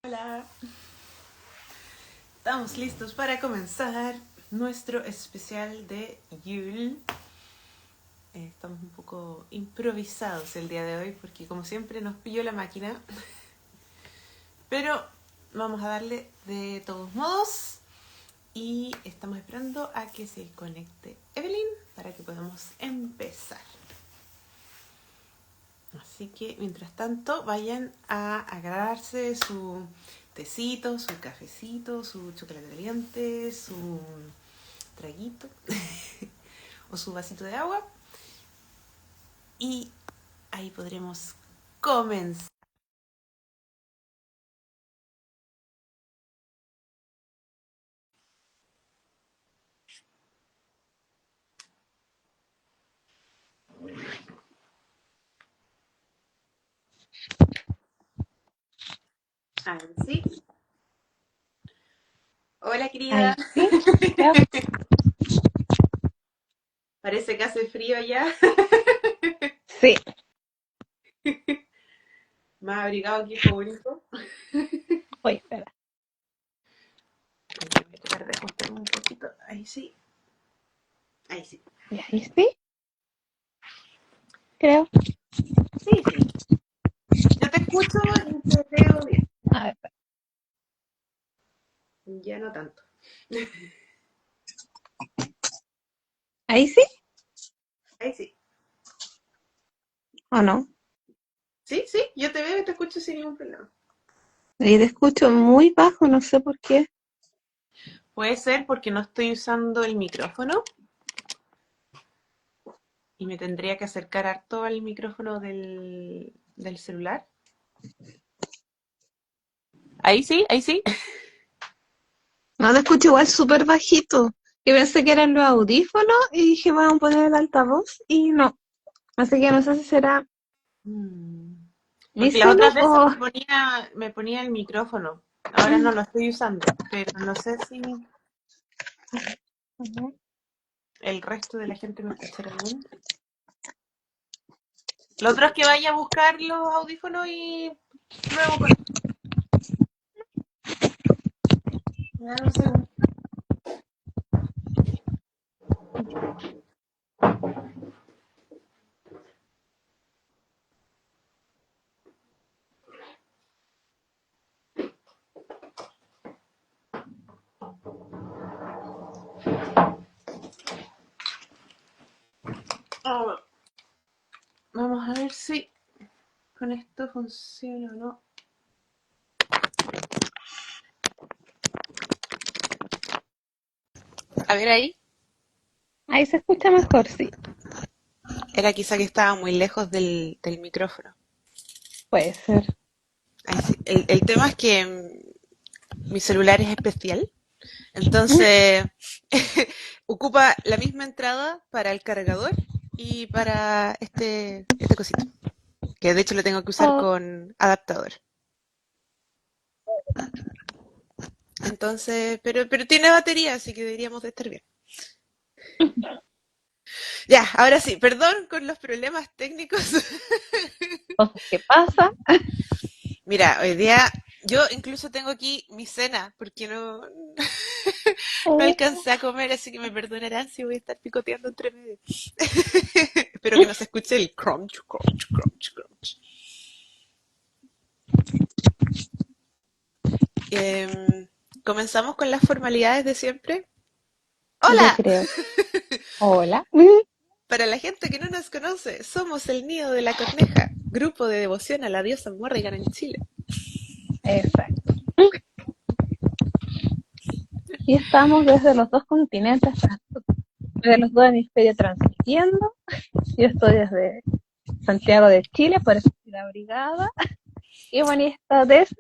Hola, estamos listos para comenzar nuestro especial de Yule. Estamos un poco improvisados el día de hoy porque como siempre nos pilló la máquina, pero vamos a darle de todos modos y estamos esperando a que se conecte Evelyn para que podamos empezar. Así que mientras tanto vayan a agarrarse su tecito, su cafecito, su chocolate caliente, su traguito o su vasito de agua y ahí podremos comenzar. Ahí sí. Hola querida. Ahí sí, creo. Parece que hace frío ya. Sí. Más abrigado que favorito. Oye, espera. Voy a tratar de ajustarme un poquito. Ahí sí. Ahí sí. Y ahí sí, creo. Sí, sí. Yo te escucho y te veo bien. A ver, espera. Ya no tanto. Ahí sí Ahí sí. o no. Sí, sí, yo te veo y te escucho sin ningún problema. Ahí te escucho muy bajo, no sé por qué. Puede ser porque no estoy usando el micrófono y me tendría que acercar harto al micrófono del celular. Ahí sí, ahí sí. No te escucho igual súper bajito. Yo pensé que eran los audífonos y dije, vamos a poner el altavoz y no. Así que no sé si será Mm. mi Porque las celu otras veces o... me ponía el micrófono. Ahora no lo estoy usando, pero no sé si el resto de la gente me escuchará bien. Lo otro es que vaya a buscar los audífonos y luego con... Ya no sé. Oh, vamos a ver si con esto funciona o no. A ver ahí. Ahí se escucha mejor, sí. Era quizá que estaba muy lejos del micrófono. Puede ser. Ahí sí. El tema es que mi celular es especial, entonces ocupa la misma entrada para el cargador y para este cosito, que de hecho lo tengo que usar Oh, con adaptador. Entonces, pero tiene batería, así que deberíamos de estar bien. Ya, ahora sí, perdón con los problemas técnicos. cosas que pasan. Mira, hoy día yo incluso tengo aquí mi cena, porque no Oh, alcancé a comer, así que me perdonarán si voy a estar picoteando entre medio. Espero que no se escuche el crunch, crunch, crunch, crunch. Comenzamos con las formalidades de siempre. yo ¡Hola! creo. Hola. Para la gente que no nos conoce, somos el Nido de la Corneja, grupo de devoción a la diosa Morrigan en Chile. Exacto. Y estamos desde los dos continentes, desde los dos hemisferios transmitiendo. Yo estoy desde Santiago de Chile, por eso estoy abrigada. Y Bonnie está desde...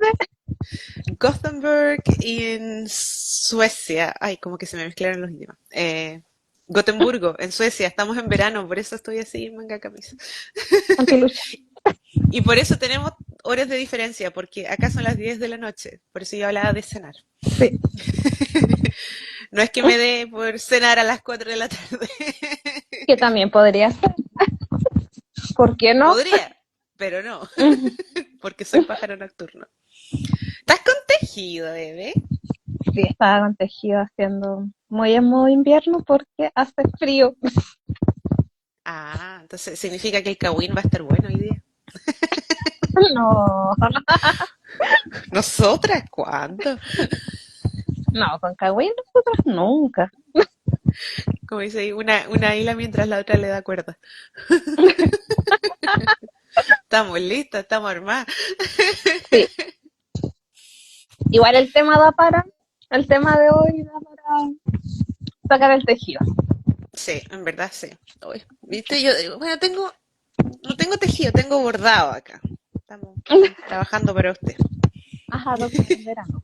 Gothenburg y en Suecia. Ay, como que se me mezclaron los idiomas. Gotemburgo, en Suecia. Estamos en verano, por eso estoy así en manga camisa. Antilucha. Y por eso tenemos horas de diferencia, porque acá son las 10 de la noche. Por eso yo hablaba de cenar. Sí. No es que me dé por cenar a las 4 de la tarde. Que también podría ser. ¿Por qué no? Podría, pero no, porque soy pájaro nocturno. ¿Estás tejido, bebé? Sí, estaba con tejido haciendo muy en modo invierno porque hace frío. Ah, entonces significa que el Kawin va a estar bueno hoy día. No, ¿Nosotras cuándo? no, con Kawin nosotros nunca. Como dice ahí, una hila mientras la otra le da cuerda. Estamos listas, estamos armadas. Sí, igual el tema de hoy da para sacar el tejido. Sí, en verdad sí. Uy, ¿viste? Yo, bueno, no tengo tejido, tengo bordado acá. Estamos trabajando para usted. Ajá, doctor, en verano.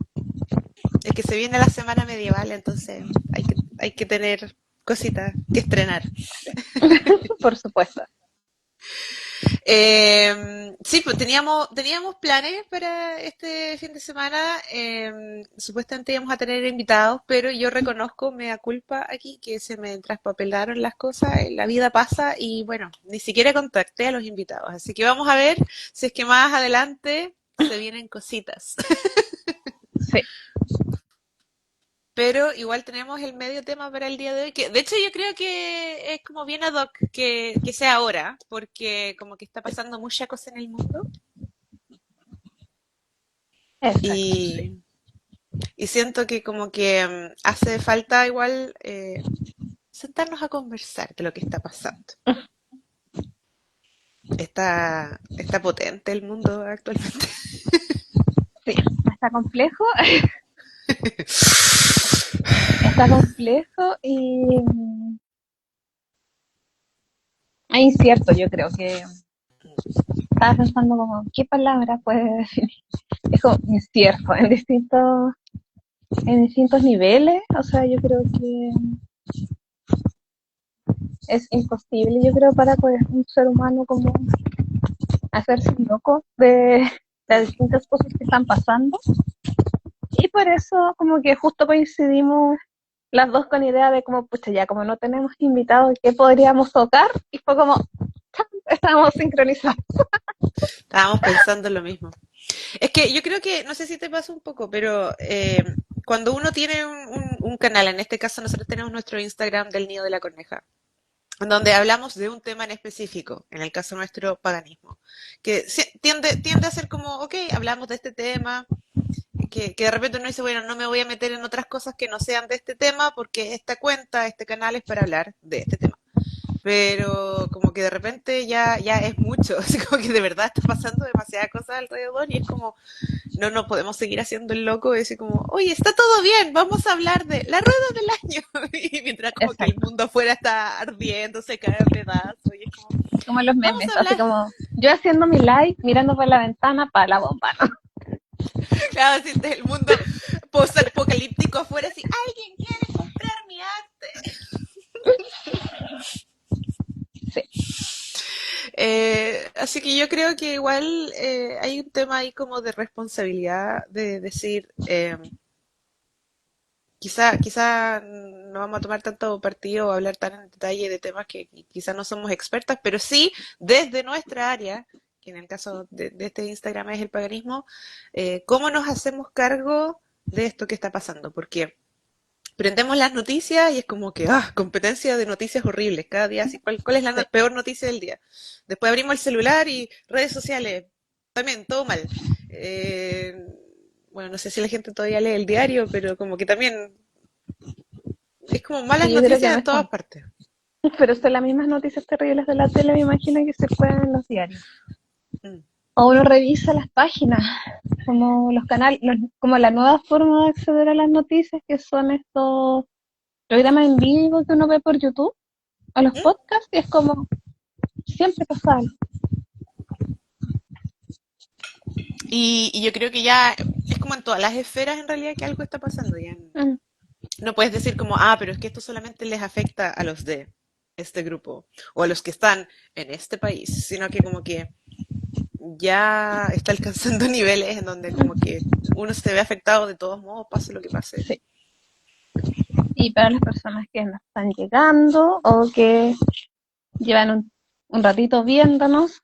Es que se viene la semana medieval, entonces hay que tener cositas que estrenar. Por supuesto. Sí, pues teníamos planes para este fin de semana. Supuestamente íbamos a tener invitados, pero yo reconozco, mea culpa aquí, que se me traspapelaron las cosas, la vida pasa y bueno, ni siquiera contacté a los invitados. Así que vamos a ver si es que más adelante se vienen cositas. Sí, Pero igual tenemos el medio tema para el día de hoy, que de hecho yo creo que es como bien ad hoc que sea ahora, porque como que está pasando mucha cosa en el mundo exacto, sí. y, y siento que como que hace falta igual sentarnos a conversar de lo que está pasando. Está potente el mundo actualmente. Sí, está complejo, está complejo y es incierto, yo creo que estaba pensando como, ¿qué palabra puede definir? Es como incierto en distintos niveles, o sea, yo creo que es imposible, yo creo, para pues, un ser humano como hacerse un loco de las distintas cosas que están pasando. Y por eso como que justo coincidimos las dos con idea de como, pucha, ya como no tenemos invitados, ¿qué podríamos tocar? Y fue como, ¡chan! Estábamos sincronizados. Estábamos pensando lo mismo. Es que yo creo que, no sé si te pasa un poco, pero cuando uno tiene un canal, en este caso nosotros tenemos nuestro Instagram del Nido de la Corneja, en donde hablamos de un tema en específico, en el caso nuestro, paganismo, que tiende a ser como, ok, hablamos de este tema, que de repente uno dice, bueno, no me voy a meter en otras cosas que no sean de este tema, porque esta cuenta, este canal es para hablar de este tema. Pero como que de repente ya es mucho, así como que de verdad está pasando demasiadas cosas alrededor y es como, no nos podemos seguir haciendo el loco y decir como, oye, está todo bien, vamos a hablar de la rueda del año. Y mientras como que el Exacto. mundo afuera está ardiendo, se cae a pedazos y es como, Como los vamos memes, a así hablar. como yo haciendo mi live, mirando por la ventana para la bomba, ¿no? Claro, así el mundo post-apocalíptico afuera, así, alguien quiere comprar mi arte. Sí, Así que yo creo que igual hay un tema ahí como de responsabilidad de decir, quizá no vamos a tomar tanto partido o hablar tan en detalle de temas que quizá no somos expertas, pero sí desde nuestra área, que en el caso de este Instagram es el paganismo, cómo nos hacemos cargo de esto que está pasando, porque prendemos las noticias y es como que, competencia de noticias horribles, cada día así, ¿cuál es la sí. peor noticia del día? Después abrimos el celular y redes sociales, también, todo mal. Eh, bueno, no sé si la gente todavía lee el diario, pero como que también es como malas Sí, yo creo que noticias en mejor. todas partes. Pero son las mismas noticias terribles de la tele, me imagino que se pueden en los diarios. Mm. O uno revisa las páginas, como los canales, como la nueva forma de acceder a las noticias, que son estos programas en vivo que uno ve por YouTube, o los ¿Mm? podcasts, y es como, siempre pasa algo. Y yo creo que ya es como en todas las esferas en realidad que algo está pasando. Ya Mm. no puedes decir como, pero es que esto solamente les afecta a los de este grupo o a los que están en este país, sino que como que ya está alcanzando niveles en donde como que uno se ve afectado de todos modos, pase lo que pase. Sí. Y para las personas que nos están llegando o que llevan un ratito viéndonos,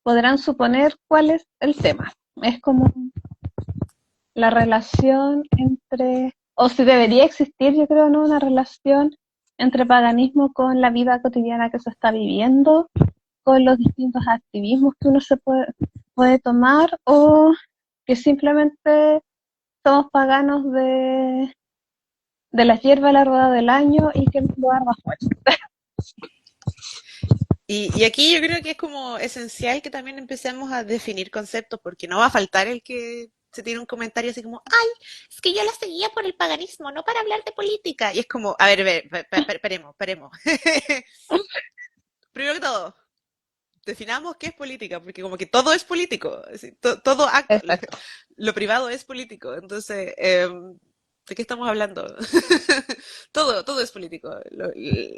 podrán suponer cuál es el tema. Es como la relación entre, o si debería existir, yo creo, ¿no? Una relación entre paganismo con la vida cotidiana que se está viviendo, con los distintos activismos que uno puede tomar, o que simplemente somos paganos de las hierbas a la rueda del año y que el mundo arda fuerte. Y aquí yo creo que es como esencial que también empecemos a definir conceptos, porque no va a faltar el que se tiene un comentario así como, ay, es que yo la seguía por el paganismo, no para hablar de política. Y es como, a ver, esperemos. Primero que todo, definamos qué es política, porque como que todo es político, así, todo acto, Exacto. lo privado es político. Entonces, ¿de qué estamos hablando? Todo es político.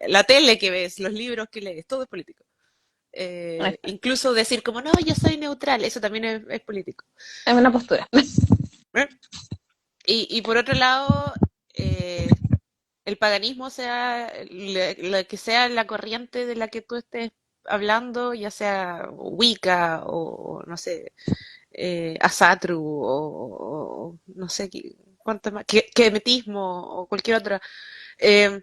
La tele que ves, los libros que lees, todo es político. Exacto. Incluso decir como, no, yo soy neutral, eso también es político. Es una postura. ¿Eh? Y por otro lado, el paganismo sea la que sea la corriente de la que tú estés hablando, ya sea Wicca o no sé, Asatru o no sé cuánto más, Kemetismo o cualquier otra. Eh,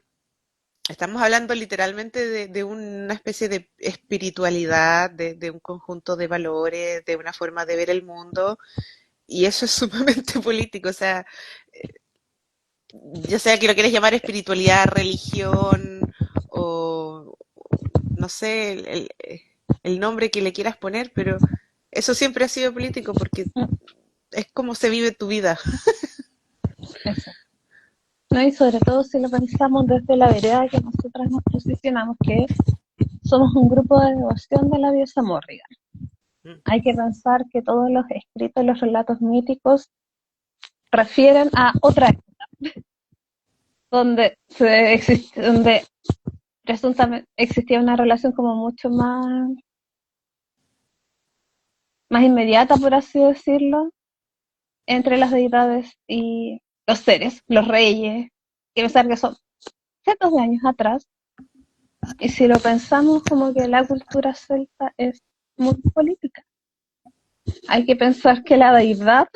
Estamos hablando literalmente de una especie de espiritualidad, de un conjunto de valores, de una forma de ver el mundo, y eso es sumamente político. O sea, ya sea que lo quieras llamar espiritualidad, religión o no sé el nombre que le quieras poner, pero eso siempre ha sido político porque es como se vive tu vida. Exacto. ¿No? Y sobre todo si lo pensamos desde la vereda que nosotras nos posicionamos, que somos un grupo de devoción de la diosa Morrigan. Hay que pensar que todos los escritos, los relatos míticos refieren a otra época, donde presuntamente existía una relación como mucho más inmediata, por así decirlo, entre las deidades y los seres, los reyes, que pensar que son cientos de años atrás. Y si lo pensamos como que la cultura celta es muy política, hay que pensar que la deidad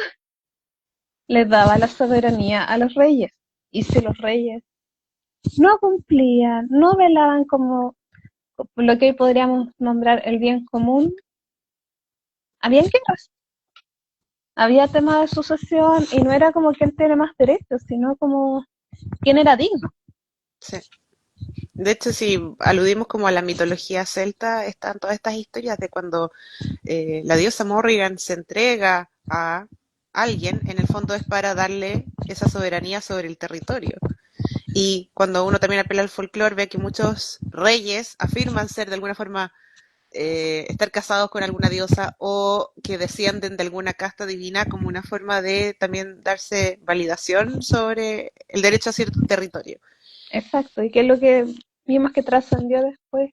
les daba la soberanía a los reyes. Y si los reyes no cumplían, no velaban como lo que hoy podríamos nombrar el bien común, había guerras, había tema de sucesión y no era como quién tiene más derechos, sino como quién era digno. Sí. De hecho, si aludimos como a la mitología celta, están todas estas historias de cuando la diosa Morrigan se entrega a alguien, en el fondo es para darle esa soberanía sobre el territorio. Y cuando uno también apela al folclore, ve que muchos reyes afirman ser de alguna forma estar casados con alguna diosa o que descienden de alguna casta divina como una forma de también darse validación sobre el derecho a cierto territorio. Exacto, y que es lo que vimos que trascendió después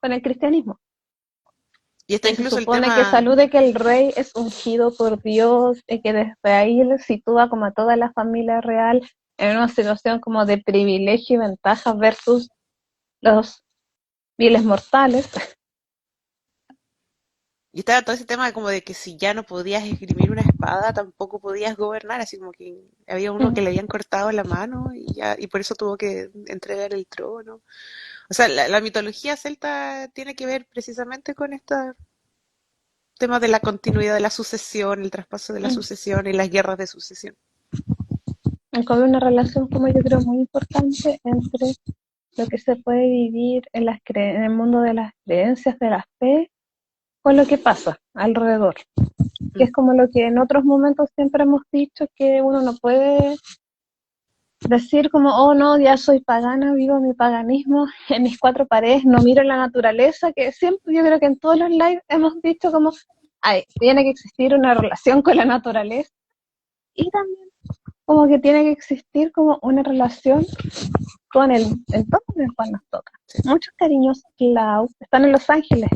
con el cristianismo. Y está Que se incluso el supone que tema, salude que el rey es ungido por Dios y que desde ahí le sitúa como a toda la familia real en una situación como de privilegio y ventaja versus los viles mortales. y estaba todo ese tema como de que si ya no podías esgrimir una espada, tampoco podías gobernar, así como que había uno que le habían cortado la mano y ya, y por eso tuvo que entregar el trono. O sea, la mitología celta tiene que ver precisamente con este tema de la continuidad de la sucesión, el traspaso de la sucesión y las guerras de sucesión. Hay una relación como yo creo muy importante entre lo que se puede vivir en el mundo de las creencias, de la fe, con lo que pasa alrededor. Que es como lo que en otros momentos siempre hemos dicho, que uno no puede decir como, oh no, ya soy pagana, vivo mi paganismo en mis cuatro paredes, no miro la naturaleza, que siempre yo creo que en todos los lives hemos dicho como, ay, tiene que existir una relación con la naturaleza y también como que tiene que existir como una relación con el entorno en el cual nos toca. Sí. Muchos cariños, Clau, están en Los Ángeles,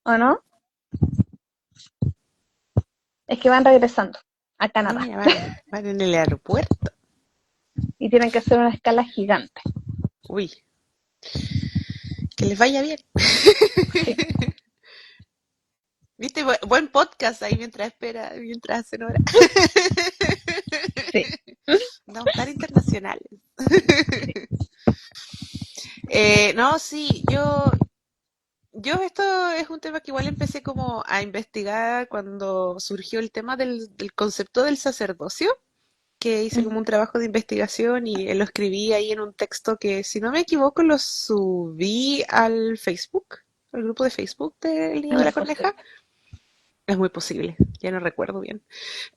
¿o no? Es que van regresando a Canadá. Mira, van en el aeropuerto. Y tienen que hacer una escala gigante. Uy, que les vaya bien. Sí. ¿Viste? Buen podcast ahí mientras espera, mientras hacen hora. Sí, Andamos tan internacionales. sí. No, sí, yo esto es un tema que igual empecé como a investigar cuando surgió el tema del concepto del sacerdocio, que hice Mm, como un trabajo de investigación y lo escribí ahí en un texto que, si no me equivoco, lo subí al Facebook, al grupo de Facebook del Niño de es la Corneja. posible. Es muy posible, ya no recuerdo bien.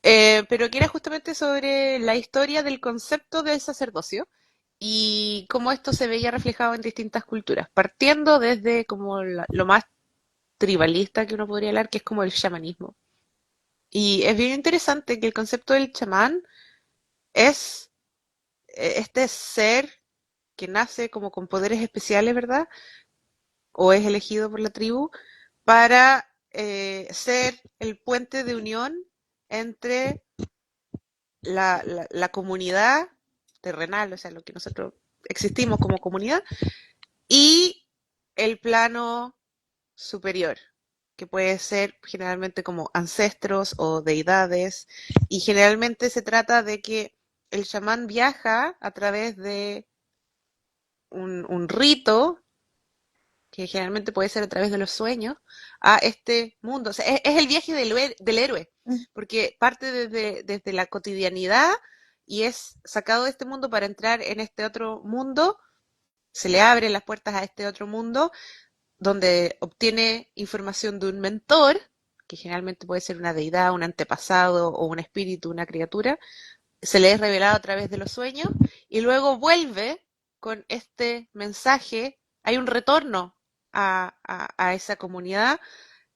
Pero que era justamente sobre la historia del concepto del sacerdocio y cómo esto se veía reflejado en distintas culturas, partiendo desde como lo más tribalista que uno podría hablar, que es como el chamanismo. Y es bien interesante que el concepto del chamán es este ser que nace como con poderes especiales, ¿verdad? O es elegido por la tribu para ser el puente de unión entre la comunidad terrenal, o sea, lo que nosotros existimos como comunidad, y el plano superior, que puede ser generalmente como ancestros o deidades, y generalmente se trata de que el chamán viaja a través de un rito, que generalmente puede ser a través de los sueños, a este mundo. O sea, es el viaje del héroe, Mm, porque parte desde la cotidianidad y es sacado de este mundo para entrar en este otro mundo, se le abren las puertas a este otro mundo donde obtiene información de un mentor, que generalmente puede ser una deidad, un antepasado o un espíritu, una criatura, se le es revelado a través de los sueños y luego vuelve con este mensaje, hay un retorno a esa comunidad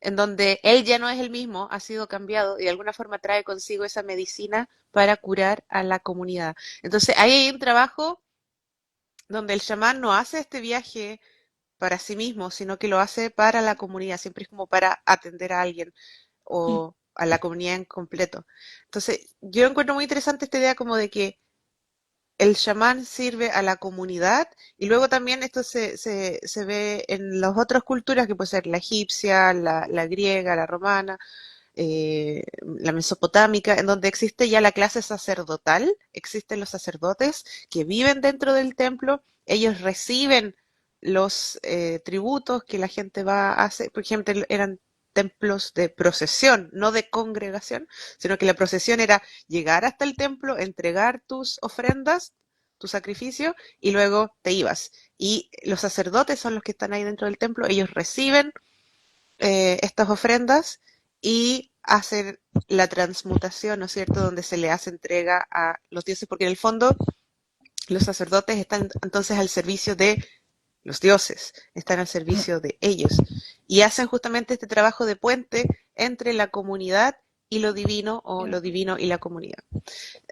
en donde él ya no es el mismo, ha sido cambiado y de alguna forma trae consigo esa medicina para curar a la comunidad. Entonces ahí hay un trabajo donde el chamán no hace este viaje para sí mismo, sino que lo hace para la comunidad, siempre es como para atender a alguien mm, o a la comunidad en completo. Entonces, yo encuentro muy interesante esta idea como de que el chamán sirve a la comunidad y luego también esto se ve en las otras culturas que puede ser la egipcia, la griega, la romana, la mesopotámica, en donde existe ya la clase sacerdotal, existen los sacerdotes que viven dentro del templo, ellos reciben los tributos que la gente va a hacer, por ejemplo, eran templos de procesión, no de congregación, sino que la procesión era llegar hasta el templo, entregar tus ofrendas, tu sacrificio, y luego te ibas. Y los sacerdotes son los que están ahí dentro del templo, ellos reciben estas ofrendas y hacer la transmutación, ¿no es cierto?, donde se le hace entrega a los dioses, porque en el fondo los sacerdotes están entonces al servicio de los dioses, están al mm, servicio de ellos y hacen justamente este trabajo de puente entre la comunidad y lo divino o lo divino y la comunidad.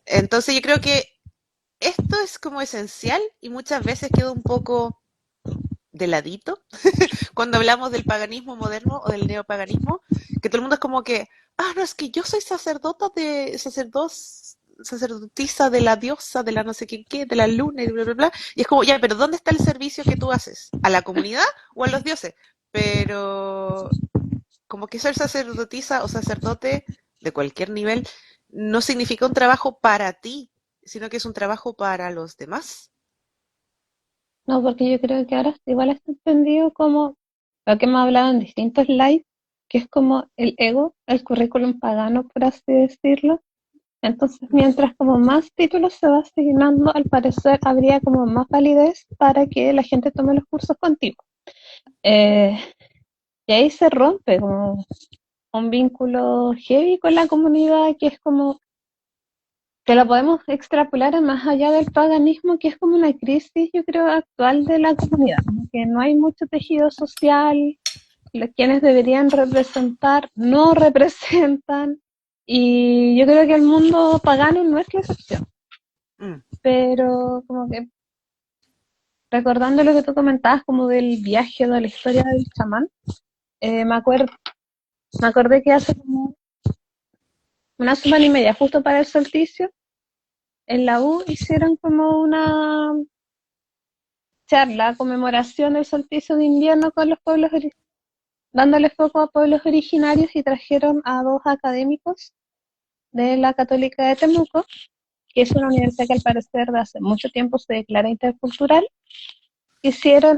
Entonces yo creo que esto es como esencial y muchas veces queda un poco de ladito cuando hablamos del paganismo moderno o del neopaganismo, que todo el mundo es como que, no, es que yo soy sacerdotisa de la diosa, de la no sé qué, de la luna y bla, bla, bla. Y es como, ya, pero ¿dónde está el servicio que tú haces? ¿A la comunidad o a los dioses? Pero como que ser sacerdotisa o sacerdote de cualquier nivel no significa un trabajo para ti, sino que es un trabajo para los demás. no, porque yo creo que ahora igual está entendido como lo que hemos hablado en distintos lives, que es como el ego, el currículum pagano, por así decirlo. Entonces, mientras como más títulos se va asignando, al parecer habría como más validez para que la gente tome los cursos contigo. Eh, y ahí se rompe como un vínculo heavy con la comunidad, que es como que lo podemos extrapolar a más allá del paganismo, que es como una crisis, yo creo, actual de la comunidad, ¿no? Que no hay mucho tejido social, quienes deberían representar no representan, y yo creo que el mundo pagano no es la excepción, Mm, pero como que recordando lo que tú comentabas como del viaje, de la historia del chamán, me acuerdo, me acordé que hace como una semana y media, justo para el solsticio, en la U hicieron como una charla, conmemoración del solsticio de invierno con los pueblos, dándole foco a pueblos originarios y trajeron a dos académicos de la Católica de Temuco que es una universidad que al parecer de hace mucho tiempo se declara intercultural, hicieron,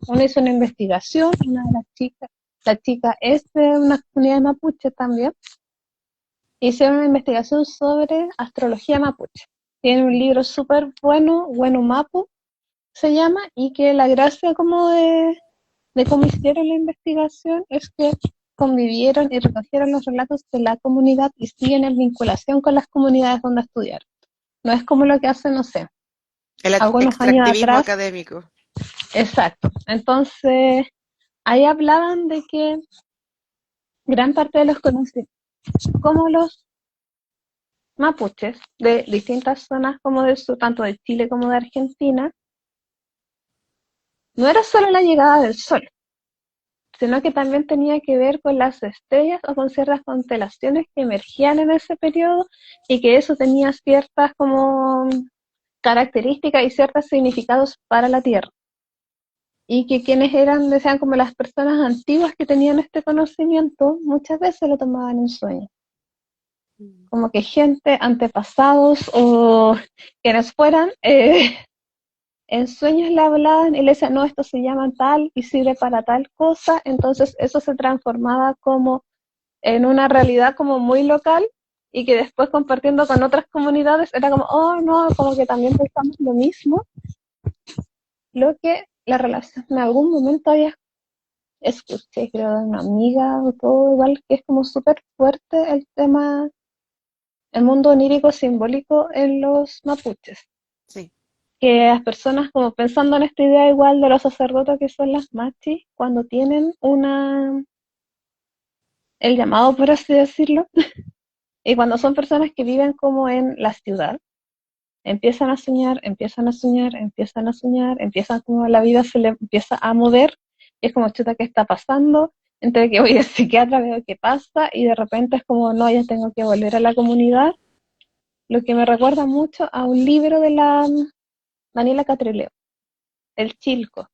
uno hizo una investigación, una de las chicas, la chica es de una comunidad mapuche también, hicieron una investigación sobre astrología mapuche. Tiene un libro súper bueno, Bueno Mapu, se llama, y que la gracia como de cómo hicieron la investigación es que convivieron y recogieron los relatos de la comunidad y siguen en vinculación con las comunidades donde estudiaron. No es como lo que hacen, no sé, El algunos años extractivismo atrás. académico. Exacto. Entonces, ahí hablaban de que gran parte de los conocimientos, como los mapuches de distintas zonas como del sur, tanto de Chile como de Argentina, no era solo la llegada del sol, sino que también tenía que ver con las estrellas o con ciertas constelaciones que emergían en ese periodo y que eso tenía ciertas como características y ciertos significados para la Tierra. Y que quienes eran, decían, como las personas antiguas que tenían este conocimiento, muchas veces lo tomaban en sueños. Como que gente, antepasados o quienes fueran, en sueños le hablaban y le decían, no, esto se llama tal y sirve para tal cosa, entonces eso se transformaba como en una realidad como muy local y que después compartiendo con otras comunidades era como, oh no, como que también pensamos lo mismo, lo que la relación en algún momento había escuché, creo, de una amiga o todo igual, que es como súper fuerte el tema, el mundo onírico simbólico en los mapuches. Sí. Que las personas, como pensando en esta idea igual de los sacerdotes que son las machis, cuando tienen el llamado, por así decirlo, y cuando son personas que viven como en la ciudad, empiezan a soñar, empiezan a soñar, empiezan a soñar, empiezan como la vida se le empieza a mover, y es como, chuta, ¿qué está pasando? Entre que voy al psiquiatra, veo qué pasa, y de repente es como, no, ya tengo que volver a la comunidad, lo que me recuerda mucho a un libro de la Daniela Catrileo, El Chilco.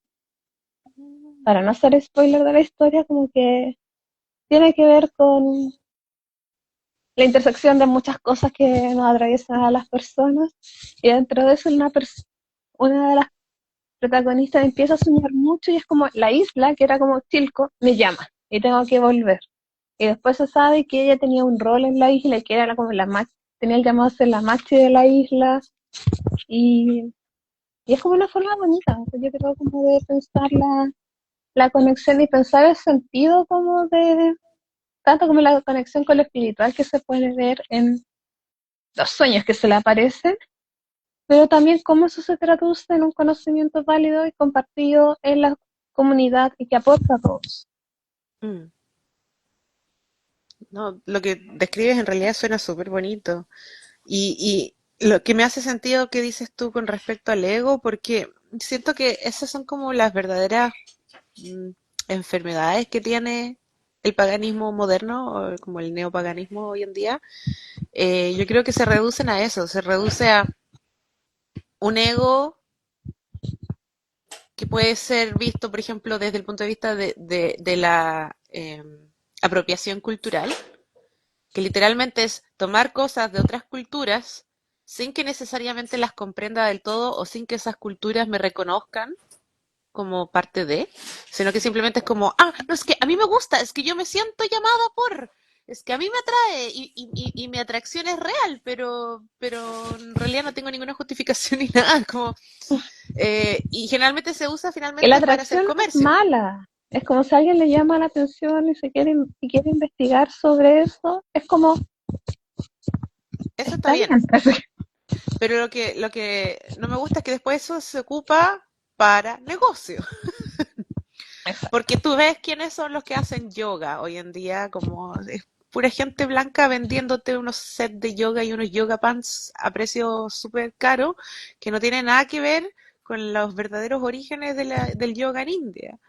Para no hacer spoiler de la historia, como que tiene que ver con la intersección de muchas cosas que nos atraviesan a las personas, y dentro de eso una de las protagonistas empieza a soñar mucho y es como la isla, que era como Chilco, me llama y tengo que volver. Y después se sabe que ella tenía un rol en la isla y que era como la machi, tenía el llamado a ser la machi de la isla, y, y es como una forma bonita, yo creo, como de pensar la conexión y pensar el sentido como de, tanto como la conexión con lo espiritual que se puede ver en los sueños que se le aparecen, pero también cómo eso se traduce en un conocimiento válido y compartido en la comunidad y que aporta a todos. Mm. No, lo que describes en realidad suena súper bonito. Y lo que me hace sentido que dices tú con respecto al ego, porque siento que esas son como las verdaderas mm, enfermedades que tiene el paganismo moderno, o como el neopaganismo hoy en día. Yo creo que se reducen a eso, se reduce a un ego que puede ser visto, por ejemplo, desde el punto de vista de la apropiación cultural, que literalmente es tomar cosas de otras culturas sin que necesariamente las comprenda del todo o sin que esas culturas me reconozcan como parte de, sino que simplemente es como, ah, no, es que a mí me gusta, es que yo me siento llamada por, es que a mí me atrae y mi atracción es real, pero en realidad no tengo ninguna justificación ni nada, como, y generalmente se usa Que la finalmente para hacer atracción no es comercio. mala, es como si a alguien le llama la atención y si quiere investigar sobre eso, es como, Eso está está bien, bien. pero lo que no me gusta es que después eso se ocupa para negocio. Porque tú ves quiénes son los que hacen yoga hoy en día, como es pura gente blanca vendiéndote unos sets de yoga y unos yoga pants a precio súper caro, que no tienen nada que ver con los verdaderos orígenes del yoga en India.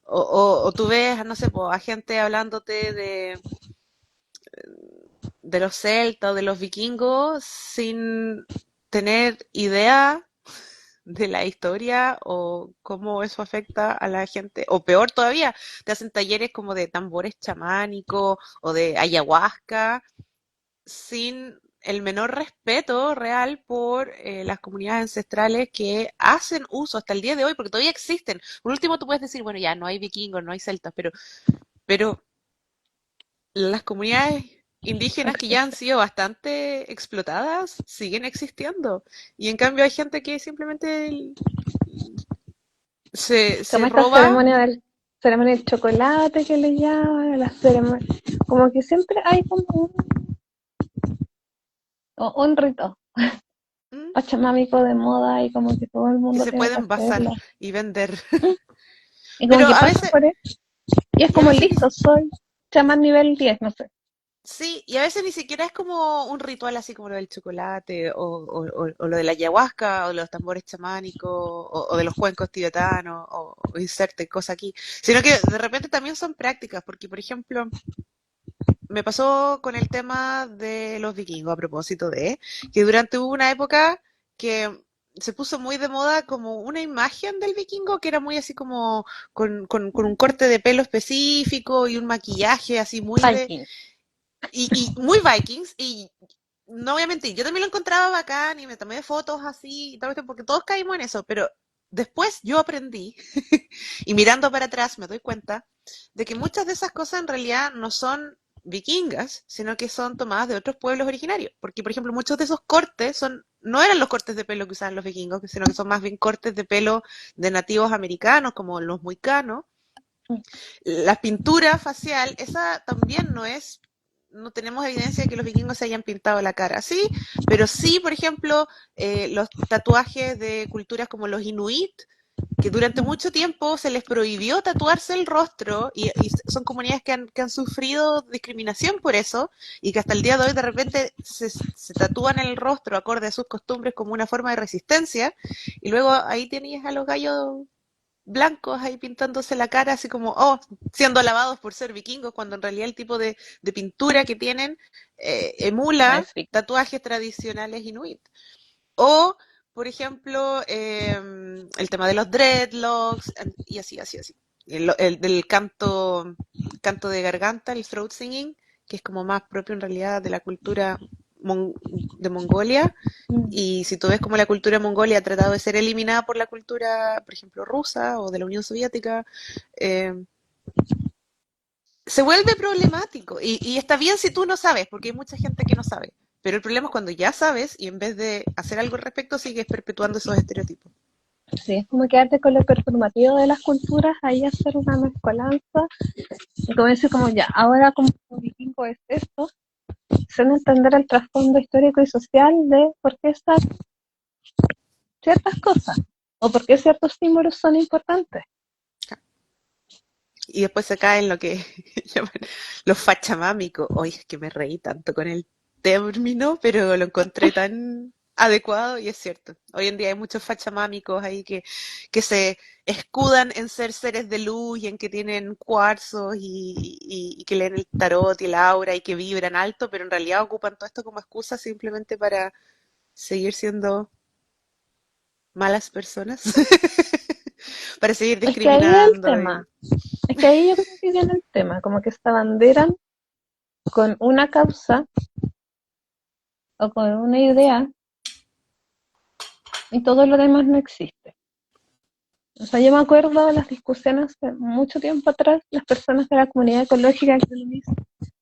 O tú ves, no sé, a gente hablándote de los celtas o de los vikingos sin tener idea de la historia o cómo eso afecta a la gente, o peor todavía, te hacen talleres como de tambores chamánicos o de ayahuasca sin el menor respeto real por las comunidades ancestrales que hacen uso hasta el día de hoy, porque todavía existen. Por último, tú puedes decir, bueno, ya no hay vikingos, no hay celtas, pero las comunidades indígenas que ya han existe. sido bastante explotadas siguen existiendo. Y en cambio hay gente que simplemente se Como esta roba. ceremonia del chocolate que le llaman, la ceremonia, como que siempre hay como un rito ¿Mm? pachamámico de moda y como que todo el Que mundo se tiene que pueden basar hacerlo. y vender. Y como Pero que a pasan veces, por eso. Y es y a como veces ni, listo, soy chamán nivel 10 no sé. sí, y a veces ni siquiera es como un ritual así como lo del chocolate, o lo de la ayahuasca, o los tambores chamánicos, o de los cuencos tibetanos, o inserte cosas aquí, sino que de repente también son prácticas, porque por ejemplo, me pasó con el tema de los vikingos, a propósito de que durante hubo una época que se puso muy de moda como una imagen del vikingo que era muy así como con un corte de pelo específico y un maquillaje así muy de Viking. y muy Vikings, y no voy a mentir, yo también lo encontraba bacán y me tomé fotos así y todo esto, porque todos caímos en eso, pero después yo aprendí y mirando para atrás me doy cuenta de que muchas de esas cosas en realidad no son vikingas, sino que son tomadas de otros pueblos originarios, porque por ejemplo muchos de esos cortes no eran los cortes de pelo que usaban los vikingos, sino que son más bien cortes de pelo de nativos americanos como los muicanos. La pintura facial, esa también no tenemos evidencia de que los vikingos se hayan pintado la cara, sí, pero sí, por ejemplo, los tatuajes de culturas como los inuit, que durante mucho tiempo se les prohibió tatuarse el rostro y son comunidades que han sufrido discriminación por eso y que hasta el día de hoy de repente se tatúan el rostro acorde a sus costumbres como una forma de resistencia y luego ahí tenías a los gallos blancos ahí pintándose la cara así como, oh, siendo alabados por ser vikingos, cuando en realidad el tipo de pintura que tienen No emula es Viking. tatuajes tradicionales inuit. O, por ejemplo, el tema de los dreadlocks y así, así, así. Del canto de garganta, el throat singing, que es como más propio en realidad de la cultura de Mongolia, Mm. y si tú ves como la cultura mongolia ha tratado de ser eliminada por la cultura, por ejemplo, rusa o de la Unión Soviética, eh, se vuelve problemático. Y está bien si tú no sabes, porque hay mucha gente que no sabe. Pero el problema es cuando ya sabes y en vez de hacer algo al respecto sigues perpetuando esos estereotipos. Sí, es como quedarte con lo performativo de las culturas, ahí hacer una mezcolanza, y como decir como ya, ahora como vikingo es esto, sin entender el trasfondo histórico y social de por qué estas ciertas cosas, o por qué ciertos símbolos son importantes. Y después se cae en lo que llaman los fachamámicos. Oye, es que me reí tanto con el término, pero lo encontré tan adecuado y es cierto. Hoy en día hay muchos fachamámicos ahí que se escudan en ser seres de luz y en que tienen cuarzos y que leen el tarot y el aura y que vibran alto, pero en realidad ocupan todo esto como excusa simplemente para seguir siendo malas personas, para seguir Es que ahí es el discriminando. tema, es que ahí yo creo que viene el tema, como que se abanderan con una causa o con una idea y todo lo demás no existe. O sea, yo me acuerdo de las discusiones de mucho tiempo atrás, las personas de la comunidad ecológica que me dicen,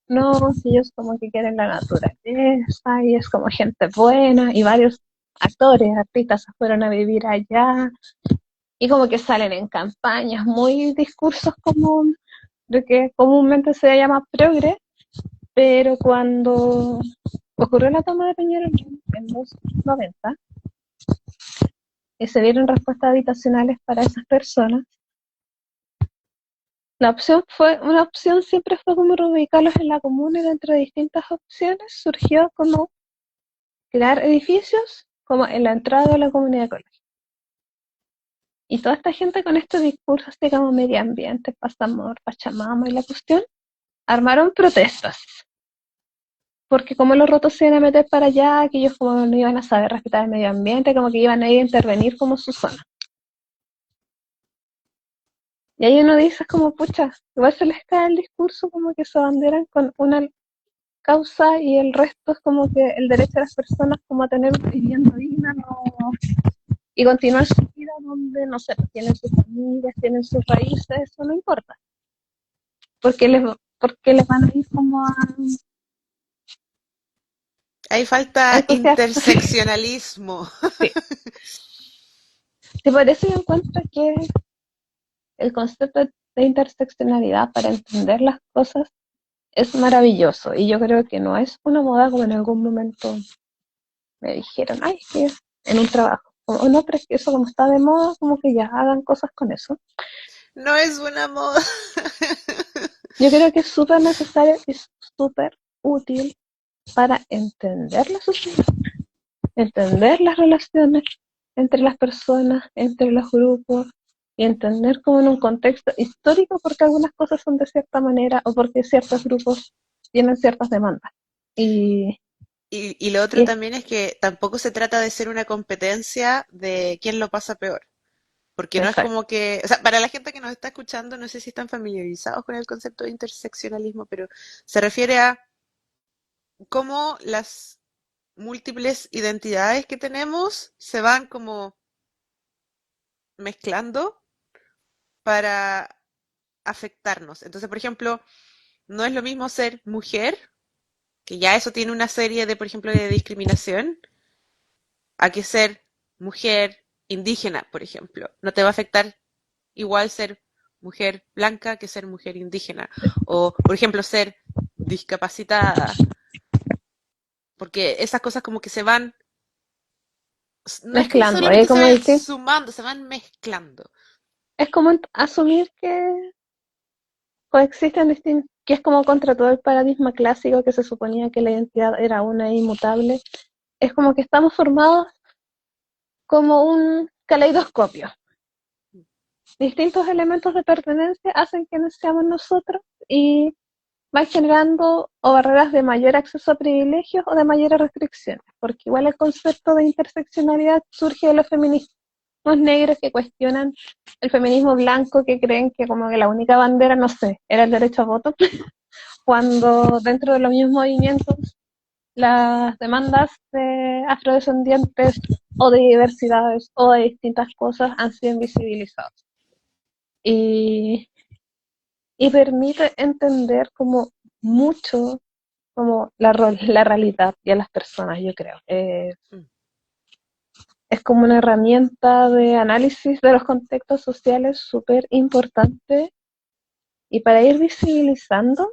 no, si ellos como que quieren la naturaleza y es como gente buena y varios actores, artistas se fueron a vivir allá y como que salen en campañas, muy discursos como de que comúnmente se llama progre, pero cuando ocurrió la toma de Piñera en los 90 y se dieron respuestas habitacionales para esas personas, una opción siempre fue como reubicarlos en la comuna y dentro de distintas opciones surgió como crear edificios como en la entrada de la comunidad ecológica. Y toda esta gente con estos discursos de como medio ambiente, paz, amor, pachamama y la cuestión, armaron protestas. Porque como los rotos se iban a meter para allá, que ellos como no iban a saber respetar el medio ambiente, como que iban a ir a intervenir como su zona. Y ahí uno dice como, pucha, igual se les cae el discurso como que se abanderan con una causa y el resto es como que el derecho de las personas como a tener una vivienda digna no, y continuar su vida donde, no sé, pues tienen sus familias, tienen sus raíces, eso no importa. Porque les, porque les van a ir como Ahí a falta ensuciar. interseccionalismo. Sí. Sí, por eso yo encuentro que el concepto de interseccionalidad para entender las cosas es maravilloso y yo creo que no es una moda como en algún momento me dijeron, ay, es que en un trabajo, o no, pero es que eso como está de moda, como que ya hagan cosas con eso. No es una moda. Yo creo que es súper necesario y súper útil para entender la sociedad, entender las relaciones entre las personas, entre los grupos y entender como en un contexto histórico porque algunas cosas son de cierta manera o porque ciertos grupos tienen ciertas demandas. Y, Y lo otro y también es que tampoco se trata de ser una competencia de quién lo pasa peor. Porque no es exacto, como que, o sea, para la gente que nos está escuchando, no sé si están familiarizados con el concepto de interseccionalismo, pero se refiere a cómo las múltiples identidades que tenemos se van como mezclando para afectarnos. Entonces, por ejemplo, no es lo mismo ser mujer, que ya eso tiene una serie de, por ejemplo, de discriminación, a que ser mujer indígena, por ejemplo. No te va a afectar igual ser mujer blanca que ser mujer indígena. O, por ejemplo, ser discapacitada. Porque esas cosas como que se van, no es que mezclando, necesariamente se como vayan decir, sumando, se van mezclando. es como asumir que coexisten distintos, que es como contra todo el paradigma clásico que se suponía que la identidad era una e inmutable, es como que estamos formados como un caleidoscopio. Distintos elementos de pertenencia hacen que seamos nosotros y van generando o barreras de mayor acceso a privilegios o de mayores restricciones, porque igual el concepto de interseccionalidad surge de los feminismos negros que cuestionan el feminismo blanco, que creen que como que la única bandera, no sé, era el derecho a voto, cuando dentro de los mismos movimientos las demandas de afrodescendientes o de diversidades o de distintas cosas han sido invisibilizadas. Y, y permite entender como mucho como la realidad y a las personas, yo creo. Mm. Es como una herramienta de análisis de los contextos sociales súper importante y para ir visibilizando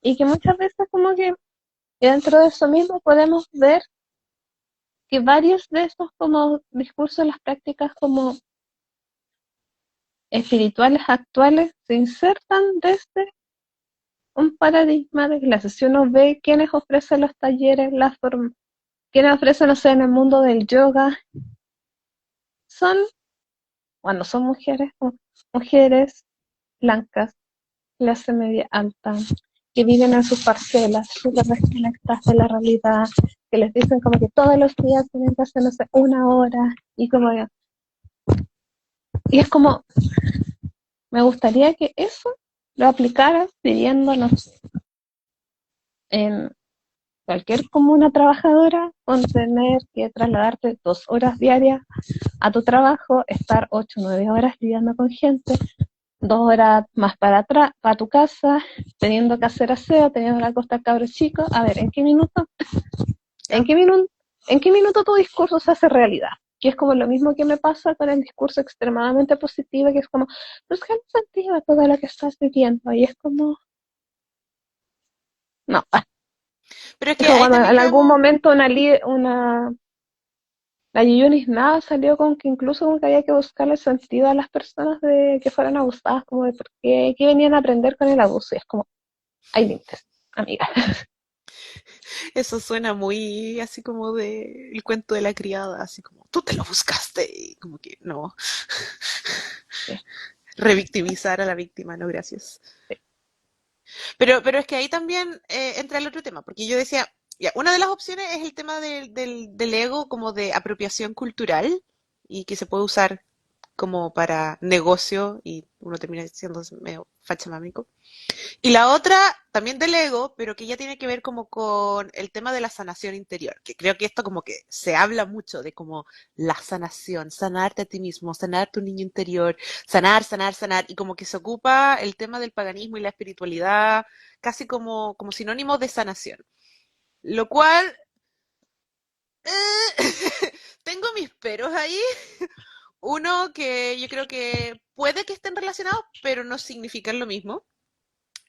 y que muchas veces como que dentro de eso mismo podemos ver que varios de estos como discursos, las prácticas como espirituales actuales se insertan desde un paradigma de clase. Si uno ve quiénes ofrecen los talleres, quienes ofrecen, no sé, en el mundo del yoga, son, cuando son mujeres, mujeres blancas, clase media alta, que viven en sus parcelas, súper desconectadas de la realidad, que les dicen como que todos los días tienen que hacer, no sé, una hora, y es como, me gustaría que eso lo aplicaras viviendo, no sé, en cualquier comuna trabajadora, con tener que trasladarte 2 horas diarias a tu trabajo, estar 8 o 9 horas lidiando con gente, 2 horas más para atrás, para tu casa, teniendo que hacer aseo, teniendo que acostar cabros chicos. A ver, ¿en Ah, qué minuto, en qué minuto tu discurso se hace realidad? Que es como lo mismo que me pasa con el discurso extremadamente positivo, que es como, pues que no sentido todo lo que estás viviendo. Y es como, no. pero es Es que como ahí cuando también en algún caemos, momento la Yunis nada salió con que incluso como que había que buscarle sentido a las personas de que fueran abusadas, como de por qué venían a aprender con el abuso. Y es como, hay límites, amiga. eso suena muy así como de el cuento de la criada, así como tú te lo buscaste y como que no, Sí, revictimizar a la víctima, no gracias. sí. Pero es que ahí también entra el otro tema, porque yo decía, ya, una de las opciones es el tema del ego como de apropiación cultural y que se puede usar como para negocio y uno termina siendo medio fachamámico. Y la otra, también del ego, pero que ya tiene que ver como con el tema de la sanación interior, que creo que esto como que se habla mucho de como la sanación, sanarte a ti mismo, sanar tu niño interior, sanar, sanar, sanar, y como que se ocupa el tema del paganismo y la espiritualidad casi como sinónimo de sanación. Lo cual, tengo mis peros ahí. Uno que yo creo que puede que estén relacionados, pero no significan lo mismo.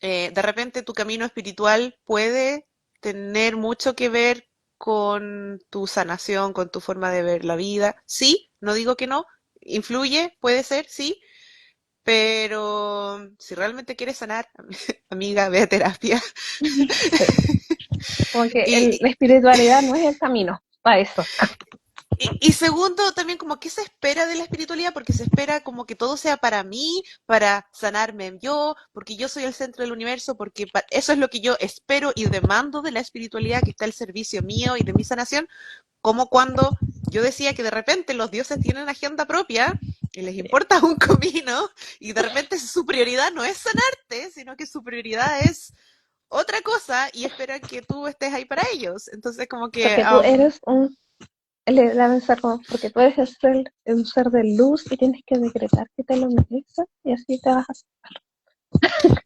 De repente tu camino espiritual puede tener mucho que ver con tu sanación, con tu forma de ver la vida. Sí, no digo que no, influye, puede ser, sí, pero si realmente quieres sanar, amiga, ve a terapia. Sí. Como que Y, la espiritualidad no es el camino para eso. y segundo, también como qué se espera de la espiritualidad, porque se espera como que todo sea para mí, para sanarme yo, porque yo soy el centro del universo, porque eso es lo que yo espero y demando de la espiritualidad, que está al servicio mío y de mi sanación, como cuando yo decía que de repente los dioses tienen agenda propia y les Sí. importa un comino, y de repente su prioridad no es sanarte, sino que su prioridad es otra cosa y esperan que tú estés ahí para ellos. Entonces como que Porque tú eres le deben ser como, porque tú eres un ser de luz y tienes que decretar que te lo mereces y así te vas a...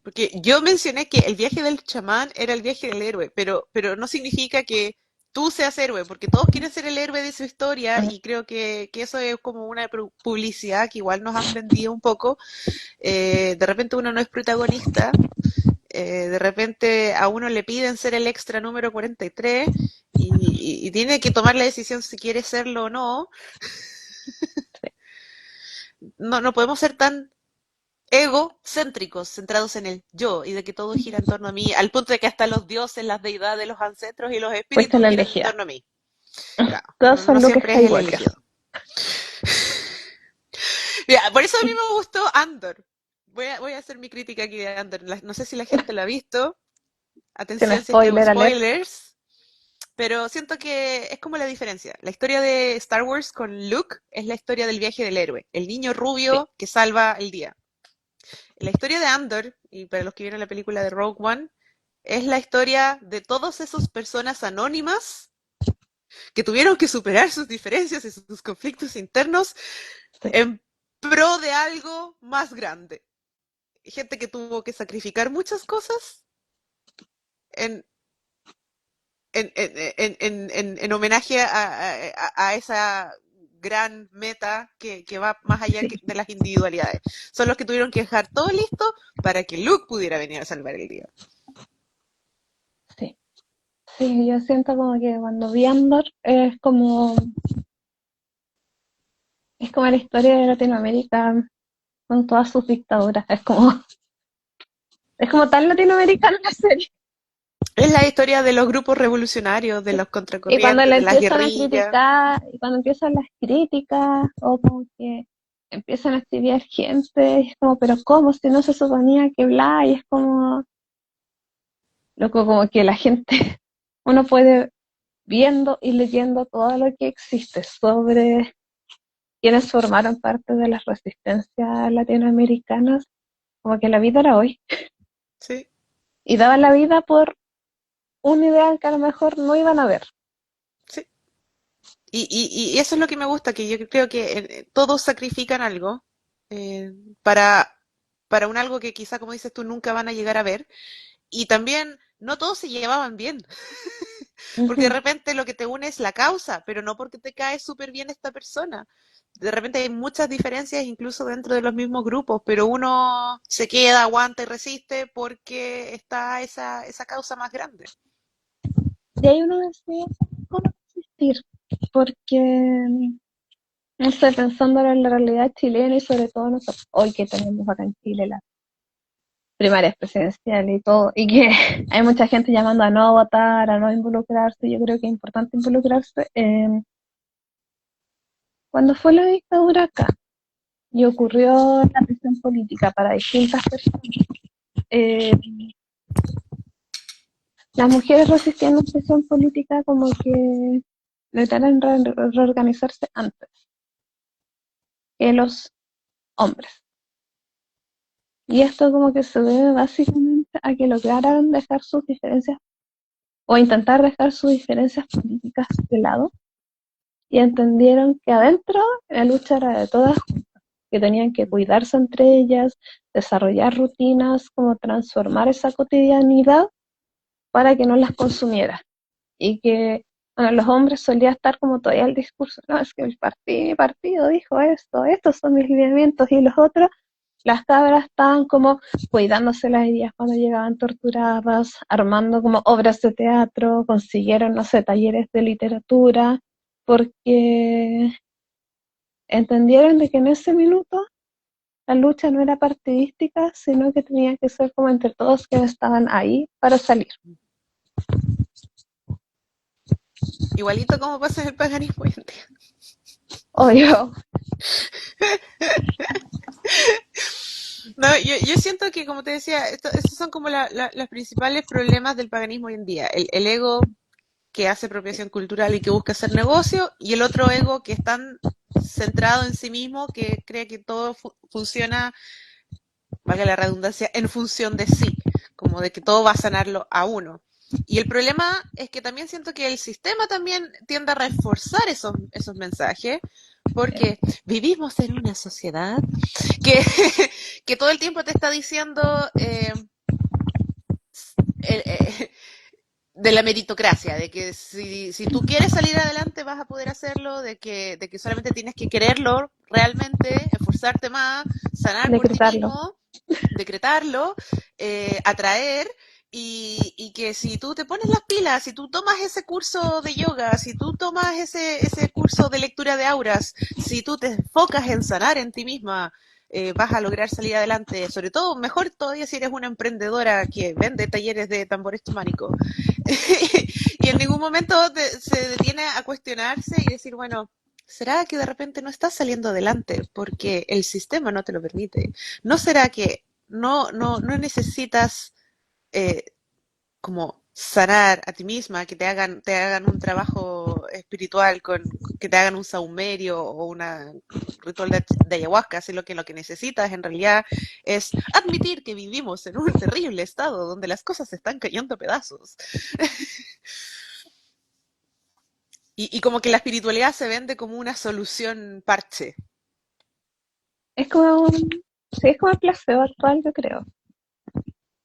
porque yo mencioné que el viaje del chamán era el viaje del héroe, pero no significa que tú seas héroe, porque todos quieren ser el héroe de su historia y creo que eso es como una publicidad que igual nos han vendido un poco. De repente uno no es protagonista, de repente a uno le piden ser el extra número 43 y tiene que tomar la decisión si quiere serlo o no. No podemos ser tan egocéntricos, centrados en el yo y de que todo gira en torno a mí, al punto de que hasta los dioses, las deidades, los ancestros y los Fuiste espíritus la giran en elegida. torno a mí. Claro, Todos uno no son Luke siempre es el Skywalker. elegido. Mira, por eso a mí me gustó Andor. Voy a hacer mi crítica aquí de Andor. No sé si la gente la ha visto. Sin Atención si es que hago spoiler alert. spoilers. Pero siento que es como la diferencia. La historia de Star Wars con Luke es la historia del viaje del héroe, el niño Sí. rubio que salva el día. La historia de Andor, y para los que vieron la película de Rogue One, es la historia de todas esas personas anónimas que tuvieron que superar sus diferencias y sus conflictos internos Sí. en pro de algo más grande. Gente que tuvo que sacrificar muchas cosas en, en homenaje a esa gran meta que va más allá Sí. de las individualidades. Son los que tuvieron que dejar todo listo para que Luke pudiera venir a salvar el día. Sí. Sí, yo siento como que cuando vi Andor es como la historia de Latinoamérica con todas sus dictaduras. Es como tan latinoamericana la serie. Es la historia de los grupos revolucionarios, de Sí. los Y cuando contracorrientes, la de las empiezan a guerrillas. criticar, y cuando empiezan las críticas, o como que empiezan a estudiar gente, y es como, pero ¿cómo? Si no se suponía que bla, y es como, loco, como que la gente, uno puede viendo y leyendo todo lo que existe sobre quienes formaron parte de las resistencias latinoamericanas, como que la vida era hoy, Sí, y daban la vida por un ideal que a lo mejor no iban a ver. sí. Y eso es lo que me gusta, que yo creo que todos sacrifican algo eh, para, para un algo que quizá, como dices tú, nunca van a llegar a ver. Y también no todos se llevaban bien, porque de Ujú. repente lo que te une es la causa, pero no porque te cae súper bien esta persona. De repente hay muchas diferencias incluso dentro de los mismos grupos, pero uno se queda, aguanta y resiste porque está esa causa más grande. Y ahí uno decide cómo existir, porque, no sé, pensando en la realidad chilena y sobre todo nosotros, hoy que tenemos acá en Chile las primarias presidenciales y todo, y que hay mucha gente llamando a no votar, a no involucrarse, yo creo que es importante involucrarse. Cuando fue la dictadura acá y ocurrió la presión política para distintas personas, eh, las mujeres resistiendo presión política como que lograron reorganizarse antes que los hombres. Y esto como que se debe básicamente a que lograron dejar sus diferencias o intentar dejar sus diferencias políticas de lado y entendieron que adentro la lucha era de todas, que tenían que cuidarse entre ellas, desarrollar rutinas, como transformar esa cotidianidad para que no las consumiera. Y que bueno, los hombres solía estar como todavía el discurso, no, es que mi partido dijo esto, estos son mis lineamientos, y los otros, las cabras estaban como cuidándose las heridas cuando llegaban torturadas, armando como obras de teatro, consiguieron, no sé, talleres de literatura, porque entendieron de que en ese minuto la lucha no era partidística, sino que tenía que ser como entre todos que estaban ahí para salir. Igualito como pasa en el paganismo hoy en día. Obvio. No, yo siento que, como te decía, estos son como los principales problemas del paganismo hoy en día. El ego que hace apropiación cultural y que busca hacer negocio, y el otro ego que es tan centrado en sí mismo que cree que todo funciona, valga la redundancia, en función de sí, como de que todo va a sanarlo a uno. Y el problema es que también siento que el sistema también tiende a reforzar esos mensajes, porque vivimos en una sociedad que, que todo el tiempo te está diciendo eh, de la meritocracia, de que si tú quieres salir adelante vas a poder hacerlo, de que solamente tienes que quererlo realmente, esforzarte más, sanar por ti Decretarlo. mismo, decretarlo, atraer, y que si tú te pones las pilas, si tú tomas ese curso de yoga, si tú tomas ese curso de lectura de auras, si tú te enfocas en sanar en ti misma, vas a lograr salir adelante, sobre todo, mejor todavía si eres una emprendedora que vende talleres de tambores chamánicos. Y en ningún momento se detiene a cuestionarse y decir, bueno, ¿será que de repente no estás saliendo adelante porque el sistema no te lo permite? ¿No será que no necesitas eh, como sanar a ti misma, que te hagan un trabajo espiritual, que te hagan un saumerio o una ritual de ayahuasca, así lo que necesitas en realidad es admitir que vivimos en un terrible estado donde las cosas se están cayendo a pedazos? Y como que la espiritualidad se vende como una solución parche. Es como sí, es como el placebo actual, yo creo.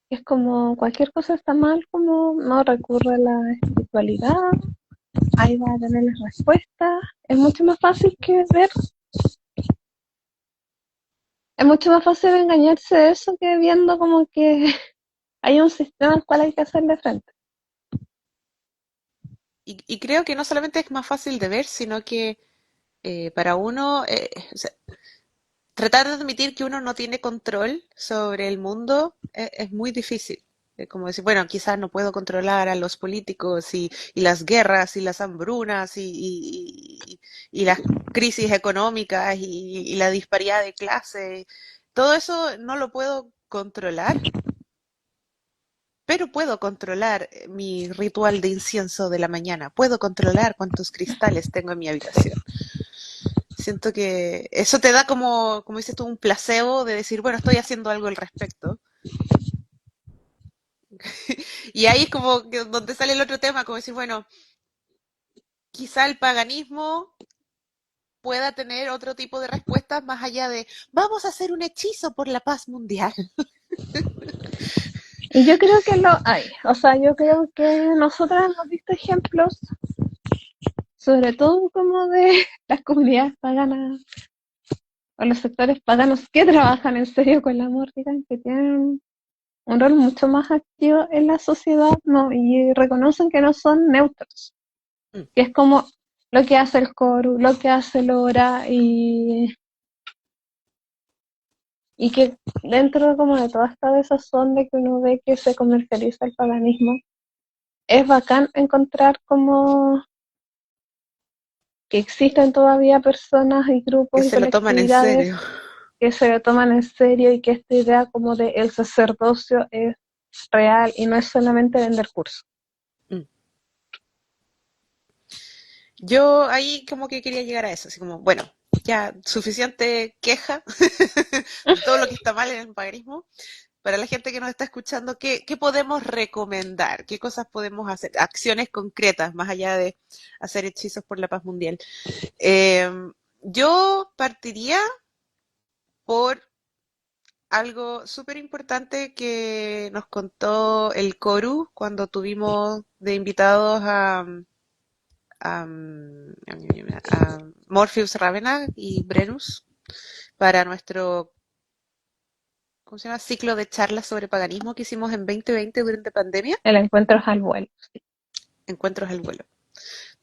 Es como cualquier cosa está mal, como no recurre a la espiritualidad, ahí va a tener las respuestas. Es mucho más fácil que ver, es mucho más fácil engañarse de eso que viendo como que hay un sistema al cual hay que hacerle frente. Y creo que no solamente es más fácil de ver, sino que para uno, o sea, tratar de admitir que uno no tiene control sobre el mundo es muy difícil. Como decir, bueno, quizás no puedo controlar a los políticos y las guerras y las hambrunas y las crisis económicas y la disparidad de clase. Todo eso no lo puedo controlar, pero puedo controlar mi ritual de incienso de la mañana. Puedo controlar cuántos cristales tengo en mi habitación. Siento que eso te da como dices tú, un placebo de decir, bueno, estoy haciendo algo al respecto. Y ahí es como que donde sale el otro tema, como decir, bueno, quizá el paganismo pueda tener otro tipo de respuestas más allá de, vamos a hacer un hechizo por la paz mundial. Y yo creo que lo hay, o sea, yo creo que nosotras hemos visto ejemplos, sobre todo como de las comunidades paganas o los sectores paganos que trabajan en serio con la música, que tienen un rol mucho más activo en la sociedad, ¿no? Y reconocen que no son neutros, Mm. que es como lo que hace el coro, lo que hace el hora y que dentro como de toda esta desazón de que uno ve que se comercializa el paganismo, es bacán encontrar como que existen todavía personas y Que grupos y se lo toman en colectividades serio. que se lo toman en serio y que esta idea como de el sacerdocio es real y no es solamente vender cursos. Mm. Yo ahí como que quería llegar a eso, así como, bueno, ya suficiente queja de todo lo que está mal en el paganismo. Para la gente que nos está escuchando, ¿qué podemos recomendar? ¿Qué cosas podemos hacer? Acciones concretas, más allá de hacer hechizos por la paz mundial. Eh, yo partiría por algo súper importante que nos contó el Coru cuando tuvimos de invitados a Morpheus Ravenna y Brennus para nuestro, ¿cómo se llama? Ciclo de charlas sobre paganismo que hicimos en 2020 durante pandemia. El encuentro es al vuelo. Encuentros al vuelo.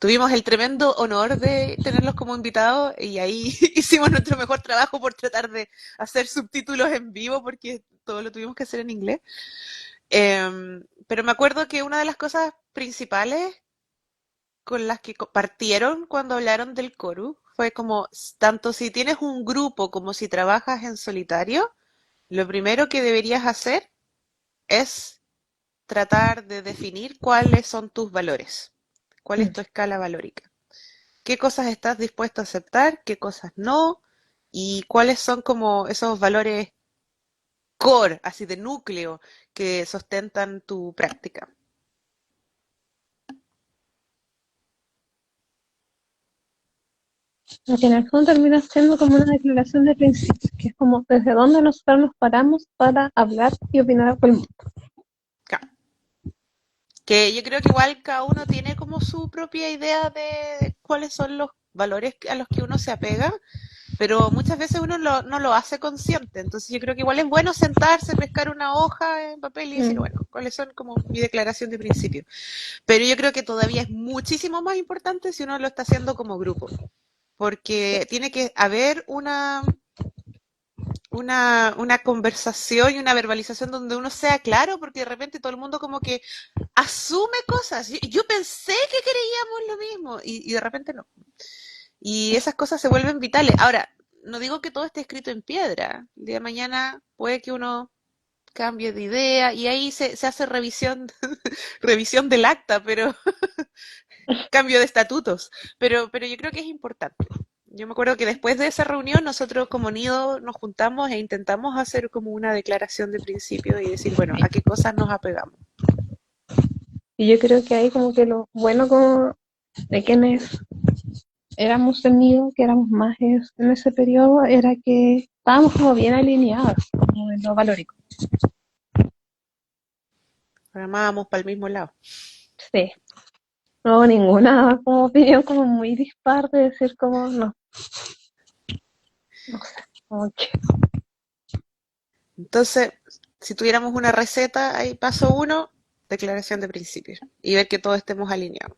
Tuvimos el tremendo honor de tenerlos como invitados y ahí hicimos nuestro mejor trabajo por tratar de hacer subtítulos en vivo porque todo lo tuvimos que hacer en inglés. Pero me acuerdo que una de las cosas principales con las que partieron cuando hablaron del Coru fue como, tanto si tienes un grupo como si trabajas en solitario, lo primero que deberías hacer es tratar de definir cuáles son tus valores, cuál es Mm. tu escala valórica, qué cosas estás dispuesto a aceptar, qué cosas no, y cuáles son como esos valores core, así de núcleo, que sustentan tu práctica. Lo que en el fondo termina siendo como una declaración de principios, que es como desde dónde nosotros nos paramos para hablar y opinar con el mundo. Claro. Que yo creo que igual cada uno tiene como su propia idea de cuáles son los valores a los que uno se apega, pero muchas veces uno no lo hace consciente. Entonces yo creo que igual es bueno sentarse, pescar una hoja en papel y decir, Mm. bueno, cuáles son como mi declaración de principio. Pero yo creo que todavía es muchísimo más importante si uno lo está haciendo como grupo, porque tiene que haber una conversación y una verbalización donde uno sea claro, porque de repente todo el mundo como que asume cosas. Yo pensé que creíamos lo mismo y de repente no. Y esas cosas se vuelven vitales. Ahora, no digo que todo esté escrito en piedra. El día de mañana puede que uno cambie de idea y ahí se hace revisión, revisión del acta, pero cambio de estatutos. Pero yo creo que es importante. Yo me acuerdo que después de esa reunión nosotros como nido nos juntamos e intentamos hacer como una declaración de principio y decir, bueno, ¿a qué cosas nos apegamos? Y yo creo que ahí como que lo bueno como de quienes éramos unidos, que éramos más en ese periodo, era que estábamos como bien alineados como en lo valórico. Remábamos para el mismo lado. Sí, no hubo ninguna como opinión como muy dispar de decir como no, no sé, como que Entonces, si tuviéramos una receta, ahí paso uno, declaración de principios y ver que todos estemos alineados.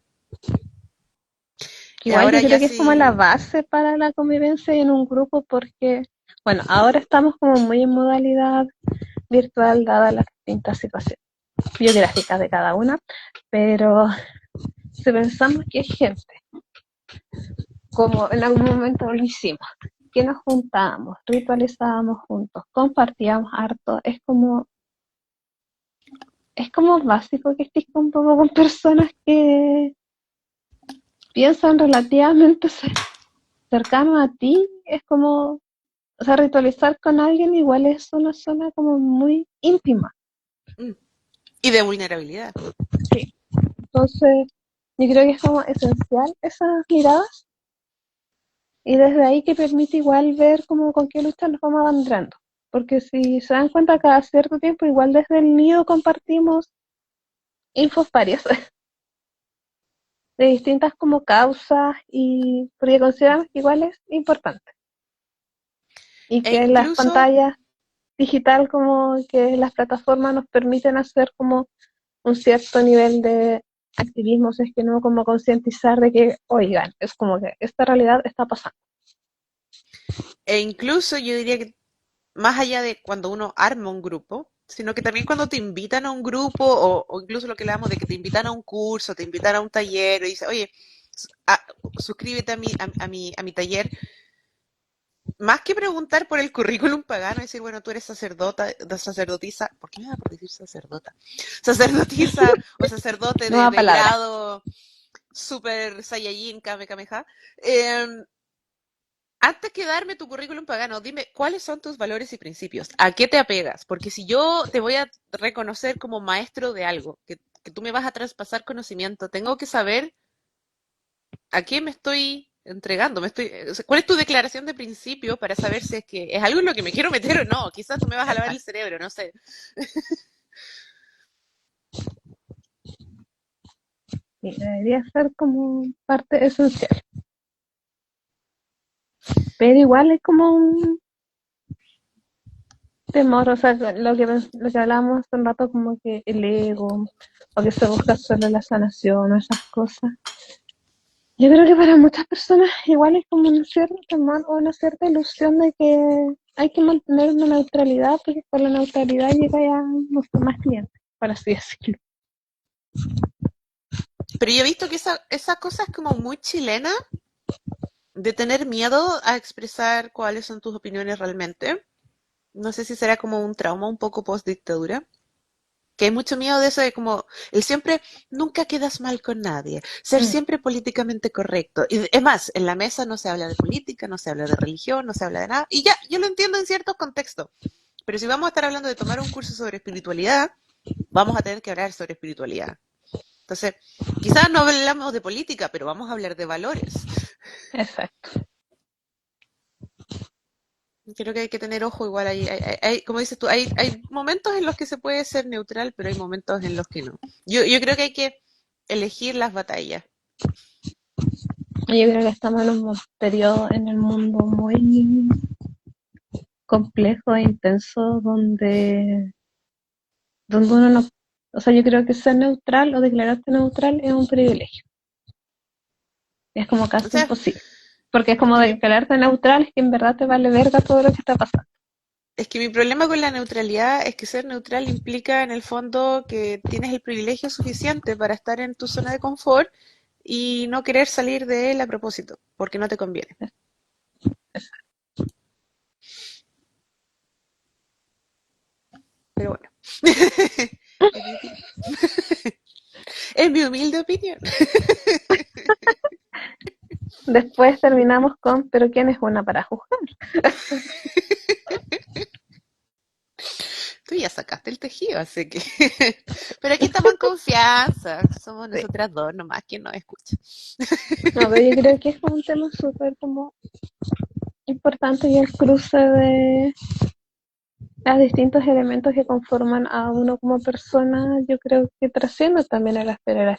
Y igual yo ahora creo ya que es como la sí, base para la convivencia en un grupo porque, bueno, ahora estamos como muy en modalidad virtual dadas las distintas situaciones biográficas de cada una, pero si pensamos que hay gente, como en algún momento lo hicimos, que nos juntábamos, ritualizábamos juntos, compartíamos harto, es como básico que estés un poco con personas que piensan relativamente cercanos a ti, es como, o sea, ritualizar con alguien igual es una zona como muy íntima. mm, y de vulnerabilidad. Sí. Entonces, yo creo que es como esencial esas miradas y desde ahí que permite igual ver como con qué lucha nos vamos abanderando. Porque si se dan cuenta cada cierto tiempo, igual desde el nido compartimos infos varias de distintas como causas y porque consideramos que igual es importante. Y E que las incluso pantallas digital como que las plataformas nos permiten hacer como un cierto nivel de activismo, si es que no como concientizar de que, oigan, es como que esta realidad está pasando. incluso yo diría que más allá de cuando uno arma un grupo, sino que también cuando te invitan a un grupo o incluso lo que le damos de que te invitan a un curso, te invitan a un taller y dice, oye, suscríbete a mi taller, más que preguntar por el currículum pagano, decir, bueno, tú eres sacerdotisa, ¿por qué me da por decir sacerdota? Sacerdotisa o sacerdote Nueva de palabra. grado super Saiyajin Kame Kameha. Eh, antes que darme tu currículum pagano, dime cuáles son tus valores y principios, a qué te apegas, porque si yo te voy a reconocer como maestro de algo, que tú me vas a traspasar conocimiento, tengo que saber a qué me estoy entregando, o sea, cuál es tu declaración de principio para saber si es que es algo en lo que me quiero meter o no. Quizás tú me vas a lavar el Exacto. cerebro, no sé. Sí, debería ser como parte esencial. Pero igual es como un temor, o sea, lo que hablábamos hace un rato, como que el ego, o que se busca solo la sanación, o esas cosas. Yo creo que para muchas personas igual es como un cierto temor o una cierta ilusión de que hay que mantener una neutralidad, porque con la neutralidad llega ya mucho más clientes, por así decirlo. Pero yo he visto que esa cosa es como muy chilena, de tener miedo a expresar cuáles son tus opiniones realmente. No sé si será como un trauma un poco post dictadura. Que hay mucho miedo de eso de como el siempre nunca quedas mal con nadie, ser Mm, siempre políticamente correcto. Y es más, en la mesa no se habla de política, no se habla de religión, no se habla de nada. Y ya, yo lo entiendo en ciertos contextos. Pero si vamos a estar hablando de tomar un curso sobre espiritualidad, vamos a tener que hablar sobre espiritualidad. Entonces, quizás no hablamos de política, pero vamos a hablar de valores. exacto. Creo que hay que tener ojo igual ahí. Como dices tú, hay momentos en los que se puede ser neutral, pero hay momentos en los que no. Yo creo que hay que elegir las batallas. Yo creo que estamos en un periodo en el mundo muy complejo e intenso donde uno no, o sea, yo creo que ser neutral o declararte neutral es un privilegio. Es como O casi sea, imposible. Porque es como mi, declararte neutral, es que en verdad te vale verga todo lo que está pasando. es que mi problema con la neutralidad es que ser neutral implica en el fondo que tienes el privilegio suficiente para estar en tu zona de confort y no querer salir de él a propósito, porque no te conviene. Pero bueno, es mi opinión. Es mi humilde opinión. Después terminamos con, pero ¿quién es una para juzgar? Tú ya sacaste el tejido, así que... Pero aquí estamos en confianza. Somos Sí. nosotras dos nomás quien nos escucha. No, pero yo creo que es un tema súper como importante y el cruce de los distintos elementos que conforman a uno como persona, yo creo que trasciende también a la esfera de la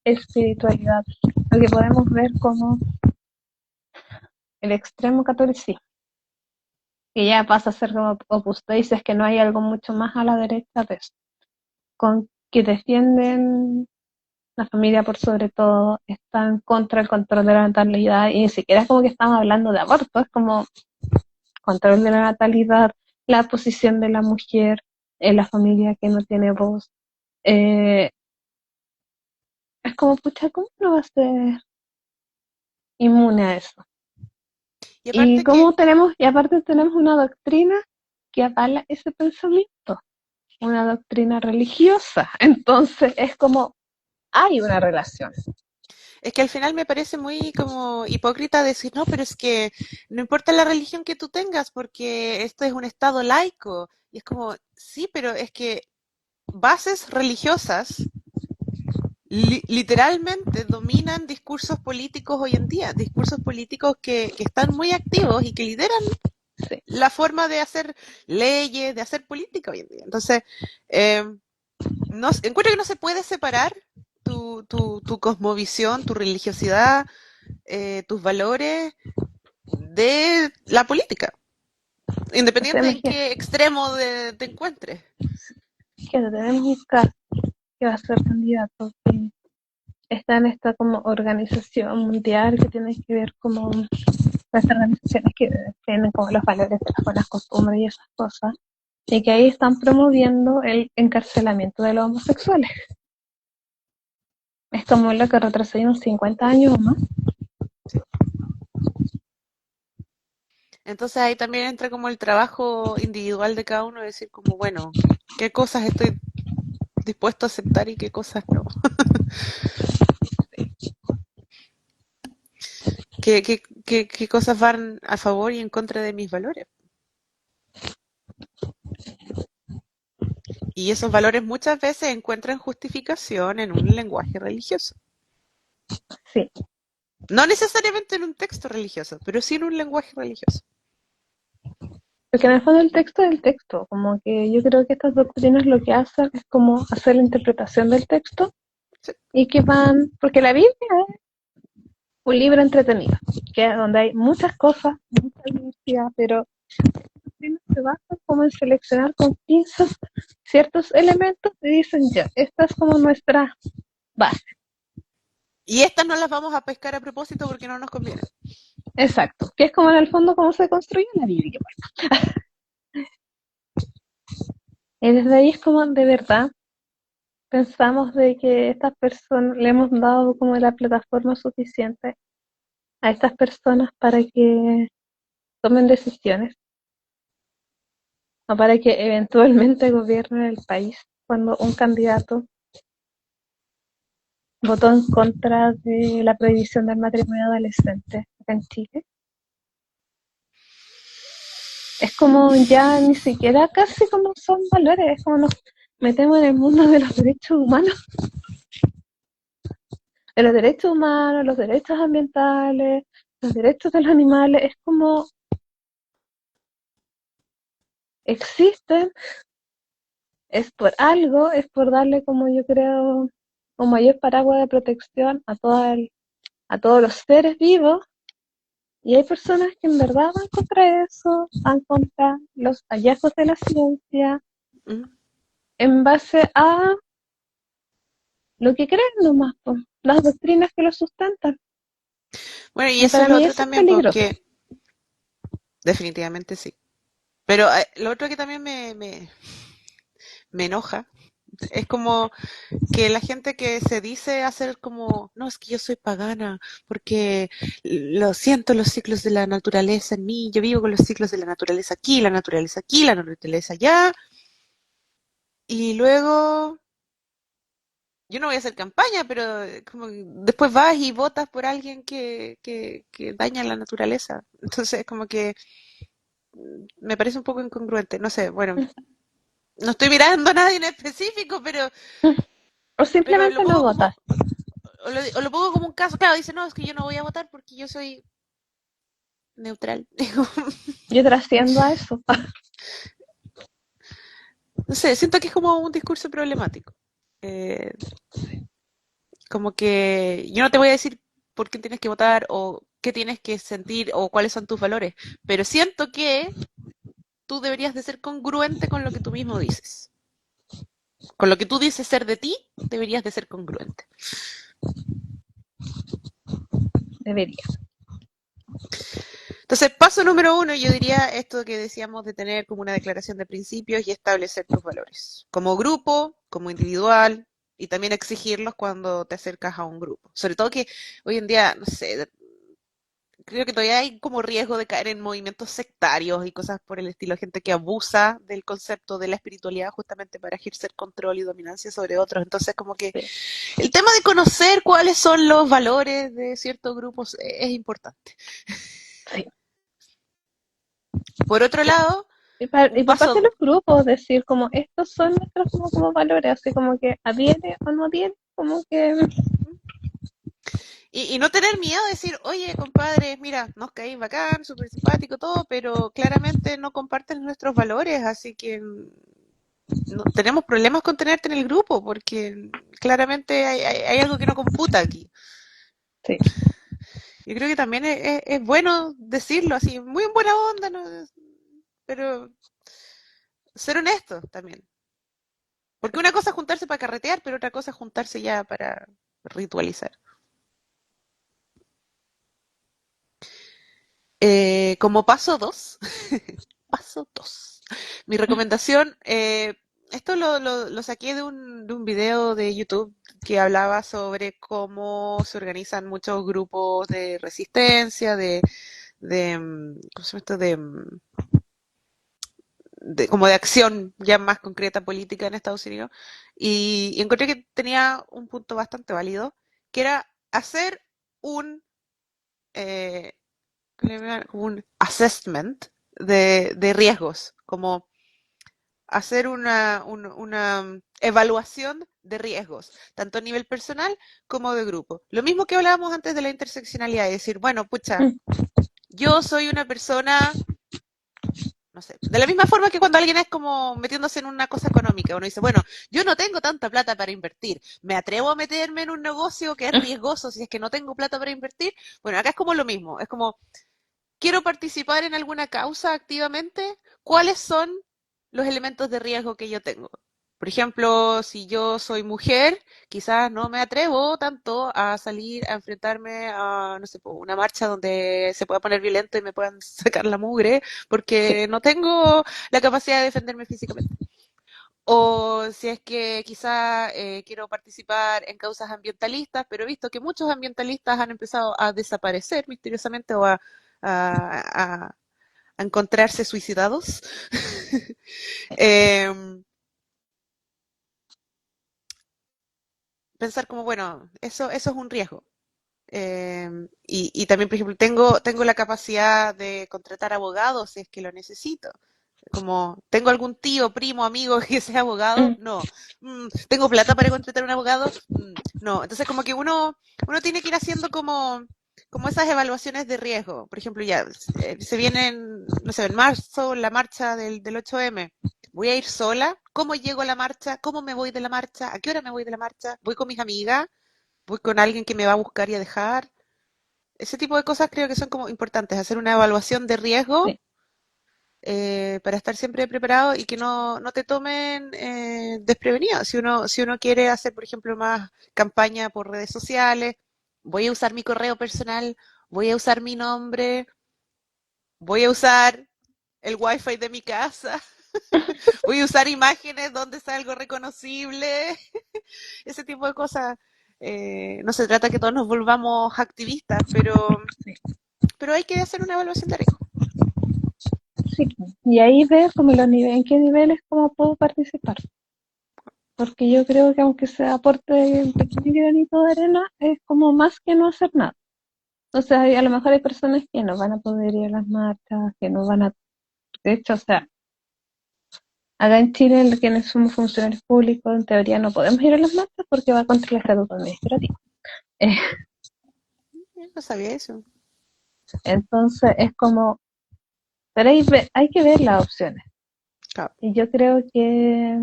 espiritualidad, porque podemos ver como el extremo catolicismo, que ya pasa a ser como Opus Dei, si es que no hay algo mucho más a la derecha de eso, con que defienden la familia por sobre todo, están contra el control de la natalidad, y ni siquiera es como que estamos hablando de aborto, es como control de la natalidad, la posición de la mujer en la familia que no tiene voz. Eh, es como, pucha, ¿cómo no va a ser inmune a eso? Y Y aparte que aparte tenemos una doctrina que avala ese pensamiento, una doctrina religiosa. Entonces es como, hay una relación. al final me parece muy como hipócrita decir, no, pero es que no importa la religión que tú tengas, porque esto es un estado laico. Y es como, sí, pero es que bases religiosas literalmente dominan discursos políticos hoy en día, discursos políticos que están muy activos y que lideran Sí, la forma de hacer leyes, de hacer política hoy en día. Entonces, eh, no, encuentro que no se puede separar tu cosmovisión, tu religiosidad, tus valores de la política, o sea, independiente de en imagínate qué extremo te encuentres. que tenemos un caso que va a ser candidato, que está en esta como organización mundial que tiene que ver como las organizaciones que tienen como los valores de las buenas costumbres y esas cosas, y que ahí están promoviendo el encarcelamiento de los homosexuales. Es como lo que retrocedimos 50 años o más. ¿Sí? Entonces ahí también entra como el trabajo individual de cada uno, decir como, bueno, qué cosas estoy dispuesto a aceptar y qué cosas no. ¿Qué cosas van a favor y en contra de mis valores? Y esos valores muchas veces encuentran justificación en un lenguaje religioso. Sí, No necesariamente en un texto religioso, pero sí en un lenguaje religioso. porque en el fondo el texto es el texto, como que yo creo que estas doctrinas lo que hacen es como hacer la interpretación del texto Sí. y que van, porque la Biblia es un libro entretenido, que es donde hay muchas cosas, mucha diversidad, pero se basan como en seleccionar con pinzas ciertos elementos y dicen ya, esta es como nuestra base. Y estas no las vamos a pescar a propósito porque no nos conviene. Exacto, que es como en el fondo cómo se construye la Biblia. Y desde ahí es como de verdad pensamos de que estas personas le hemos dado como la plataforma suficiente a estas personas para que tomen decisiones o para que eventualmente gobiernen el país cuando un candidato votó en contra de la prohibición del matrimonio adolescente acá en Chile. Es como ya ni siquiera casi como son valores, es como nos metemos en el mundo de los derechos humanos, los derechos ambientales, los derechos de los animales, es como existen, es por algo, es por darle como yo creo un mayor paraguas de protección a todos los seres vivos, y hay personas que en verdad van contra eso, van contra los hallazgos de la ciencia, ¿Mm? en base a lo que creen nomás, po, las doctrinas que lo sustentan. Bueno, y Y eso es para lo mí otro eso es también, peligroso. porque definitivamente sí. Pero lo otro que también me enoja es como que la gente que se dice hacer como, no, es que yo soy pagana porque lo siento los ciclos de la naturaleza en mí, yo vivo con los ciclos de la naturaleza aquí, la naturaleza aquí, la naturaleza allá, y luego yo no voy a hacer campaña, pero como después vas y votas por alguien que daña la naturaleza. Entonces, como que me parece un poco incongruente. No sé, bueno, no estoy mirando a nadie en específico, O pero simplemente no votas. o lo pongo como un caso. Claro, dice, no, es que yo no voy a votar porque yo soy neutral. Digo, Yo trasciendo a eso. no sé, siento que es como un discurso problemático. Eh, Como que yo no te voy a decir por qué tienes que votar o qué tienes que sentir o cuáles son tus valores, pero siento que tú deberías de ser congruente con lo que tú mismo dices. Con lo que tú dices ser de ti, deberías de ser congruente. Debería. Entonces, paso número uno, yo diría esto que decíamos de tener como una declaración de principios y establecer tus valores. Como grupo, como individual, y también exigirlos cuando te acercas a un grupo. Sobre todo que hoy en día, no sé, creo que todavía hay como riesgo de caer en movimientos sectarios y cosas por el estilo, gente que abusa del concepto de la espiritualidad justamente para ejercer control y dominancia sobre otros. Entonces, como que Sí. el tema de conocer cuáles son los valores de ciertos grupos es importante. Sí. Por otro lado, Y un por parte de paso, los grupos, decir como estos son nuestros como valores, así como que adhiere o no adhiere, como que y no tener miedo de decir, oye, compadre, mira, nos caís bacán, súper simpático, todo, pero claramente no comparten nuestros valores, así que no, tenemos problemas con tenerte en el grupo, porque claramente hay algo que no computa aquí. sí, Yo creo que también es bueno decirlo así, muy en buena onda, ¿no? Pero ser honesto también. Porque una cosa es juntarse para carretear, pero otra cosa es juntarse ya para ritualizar. Como paso dos, paso dos. Mi recomendación, esto lo saqué de un video de YouTube que hablaba sobre cómo se organizan muchos grupos de resistencia, ¿cómo se llama esto? Como de acción ya más concreta política en Estados Unidos. Y encontré que tenía un punto bastante válido, que era hacer un eh, como un assessment de riesgos, como hacer una evaluación de riesgos, tanto a nivel personal como de grupo. Lo mismo que hablábamos antes de la interseccionalidad, es decir, bueno, pucha, Mm, yo soy una persona, no sé, de la misma forma que cuando alguien es como metiéndose en una cosa económica, uno dice, bueno, yo no tengo tanta plata para invertir, me atrevo a meterme en un negocio que es riesgoso si es que no tengo plata para invertir. Bueno, acá es como lo mismo, es como, quiero participar en alguna causa activamente, ¿cuáles son los elementos de riesgo que yo tengo? Por ejemplo, si yo soy mujer, quizás no me atrevo tanto a salir a enfrentarme a, no sé, una marcha donde se pueda poner violento y me puedan sacar la mugre, sí, porque no tengo la capacidad de defenderme físicamente. O si es que quizá quiero participar en causas ambientalistas, pero he visto que muchos ambientalistas han empezado a desaparecer misteriosamente o a encontrarse suicidados. Em, Pensar como, bueno, eso es un riesgo. Y también, por ejemplo, tengo la capacidad de contratar abogados si es que lo necesito. Como, ¿tengo algún tío, primo, amigo que sea abogado? mm, No. ¿Tengo plata para contratar un abogado? No. Entonces, como que uno tiene que ir haciendo como esas evaluaciones de riesgo. Por ejemplo, ya se viene, no sé, en marzo la marcha del 8M. ¿Voy a ir sola? ¿Cómo llego a la marcha? ¿Cómo me voy de la marcha? ¿A qué hora me voy de la marcha? ¿Voy con mis amigas? ¿Voy con alguien que me va a buscar y a dejar? Ese tipo de cosas creo que son como importantes. Hacer una evaluación de riesgo sí. para estar siempre preparado y que no te tomen desprevenido. Si uno quiere hacer, por ejemplo, más campaña por redes sociales, voy a usar mi correo personal, voy a usar mi nombre, voy a usar el wifi de mi casa, voy a usar imágenes donde está algo reconocible, ese tipo de cosas. No se trata que todos nos volvamos activistas, pero hay que hacer una evaluación de riesgo. Sí, y ahí ves como los niveles, en qué niveles cómo puedo participar. Porque yo creo que aunque se aporte un pequeño granito de arena, es como más que no hacer nada. O sea, a lo mejor hay personas que no van a poder ir a las marchas, que no van a... De hecho, o sea, acá en Chile, quienes somos funcionarios públicos, en teoría no podemos ir a las marchas porque va contra el estatuto administrativo. Eh, No sabía eso. entonces, es como... Pero hay que ver las opciones. Claro. Y yo creo que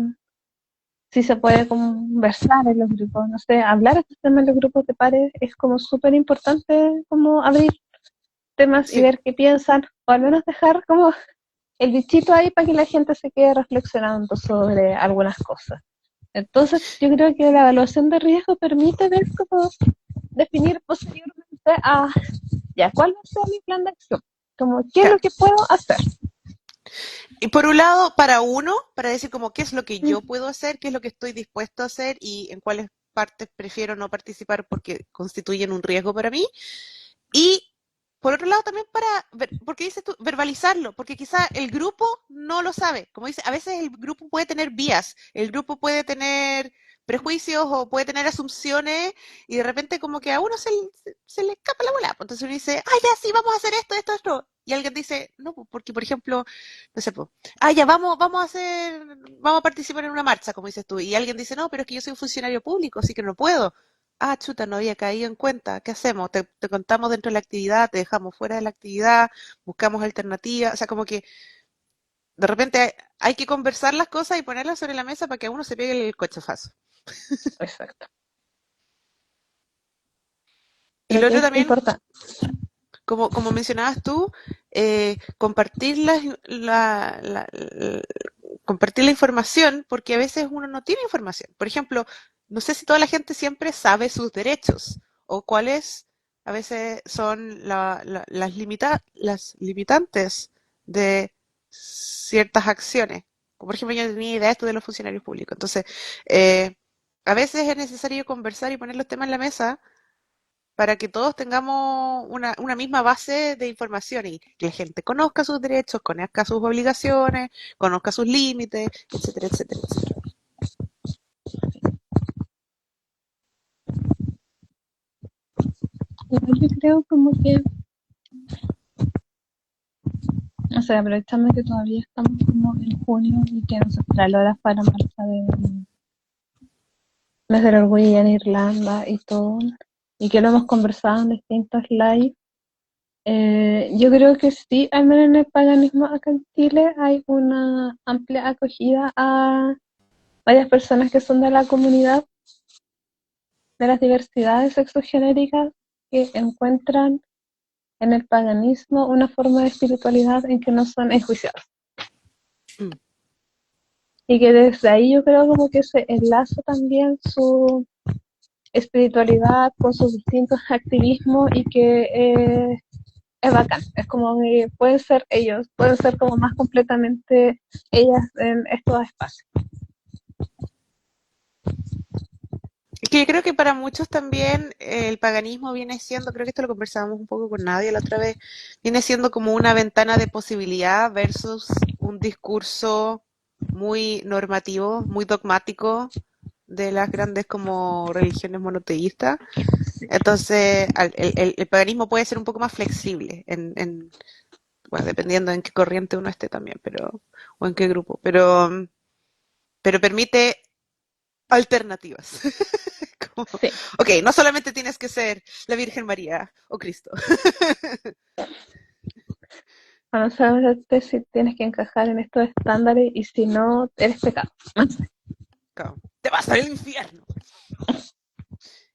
si se puede conversar en los grupos, no sé, hablar estos temas en los grupos de pares es como súper importante como abrir temas y Sí, ver qué piensan, o al menos dejar como el bichito ahí para que la gente se quede reflexionando sobre algunas cosas. Entonces, yo creo que la evaluación de riesgo permite ver cómo definir posteriormente a, ya, cuál va a ser mi plan de acción, como qué es lo claro. que puedo hacer. Y por un lado, para uno, para decir como qué es lo que yo Mm, puedo hacer, qué es lo que estoy dispuesto a hacer y en cuáles partes prefiero no participar porque constituyen un riesgo para mí. Y por otro lado también porque dices tú, verbalizarlo, porque quizá el grupo no lo sabe. Como dice, a veces el grupo puede tener vías, el grupo puede tener prejuicios o puede tener asunciones y de repente como que a uno se le escapa la bola. Entonces uno dice, ah, ya sí, vamos a hacer esto, esto, esto. Y alguien dice, no, porque por ejemplo, no sé, ya vamos a participar en una marcha, como dices tú. Y alguien dice, no, pero es que yo soy un funcionario público, así que no puedo. Ah, chuta, no había caído en cuenta. ¿Qué hacemos? Te contamos dentro de la actividad, te dejamos fuera de la actividad, buscamos alternativas. O sea, como que de repente hay que conversar las cosas y ponerlas sobre la mesa para que a uno se pegue el cochafazo. exacto. Y Creo lo que otro es también, importante. como mencionabas tú, compartir compartir la información, porque a veces uno no tiene información. Por ejemplo, no sé si toda la gente siempre sabe sus derechos o cuáles a veces son las limitantes de ciertas acciones. Como por ejemplo, yo no tenía idea de esto de los funcionarios públicos. Entonces, eh, a veces es necesario conversar y poner los temas en la mesa para que todos tengamos una misma base de información y que la gente conozca sus derechos, conozca sus obligaciones, conozca sus límites, etcétera, etcétera, etcétera. Yo creo como que O sea, aprovechando que todavía estamos como en junio y que no se trae la para marcha desde el orgullo en Irlanda y todo, y que lo hemos conversado en distintos lives. Yo creo que sí, al menos en el paganismo acá en Chile hay una amplia acogida a varias personas que son de la comunidad de las diversidades sexogenéricas que encuentran en el paganismo una forma de espiritualidad en que no son enjuiciados. Mm. Y que desde ahí yo creo como que se enlaza también su espiritualidad con sus distintos activismos y que es bacán, es como que pueden ser ellos, pueden ser como más completamente ellas en estos espacios. Es que yo creo que para muchos también el paganismo viene siendo, creo que esto lo conversábamos un poco con Nadia la otra vez, viene siendo como una ventana de posibilidad versus un discurso muy normativo, muy dogmático de las grandes como religiones monoteístas. Entonces, el paganismo puede ser un poco más flexible bueno, dependiendo en qué corriente uno esté también, o en qué grupo, pero permite alternativas. Como, Sí, ok, no solamente tienes que ser la Virgen María o Cristo. no sabes si tienes que encajar en estos estándares y si no, eres pecado. Como, te vas al infierno.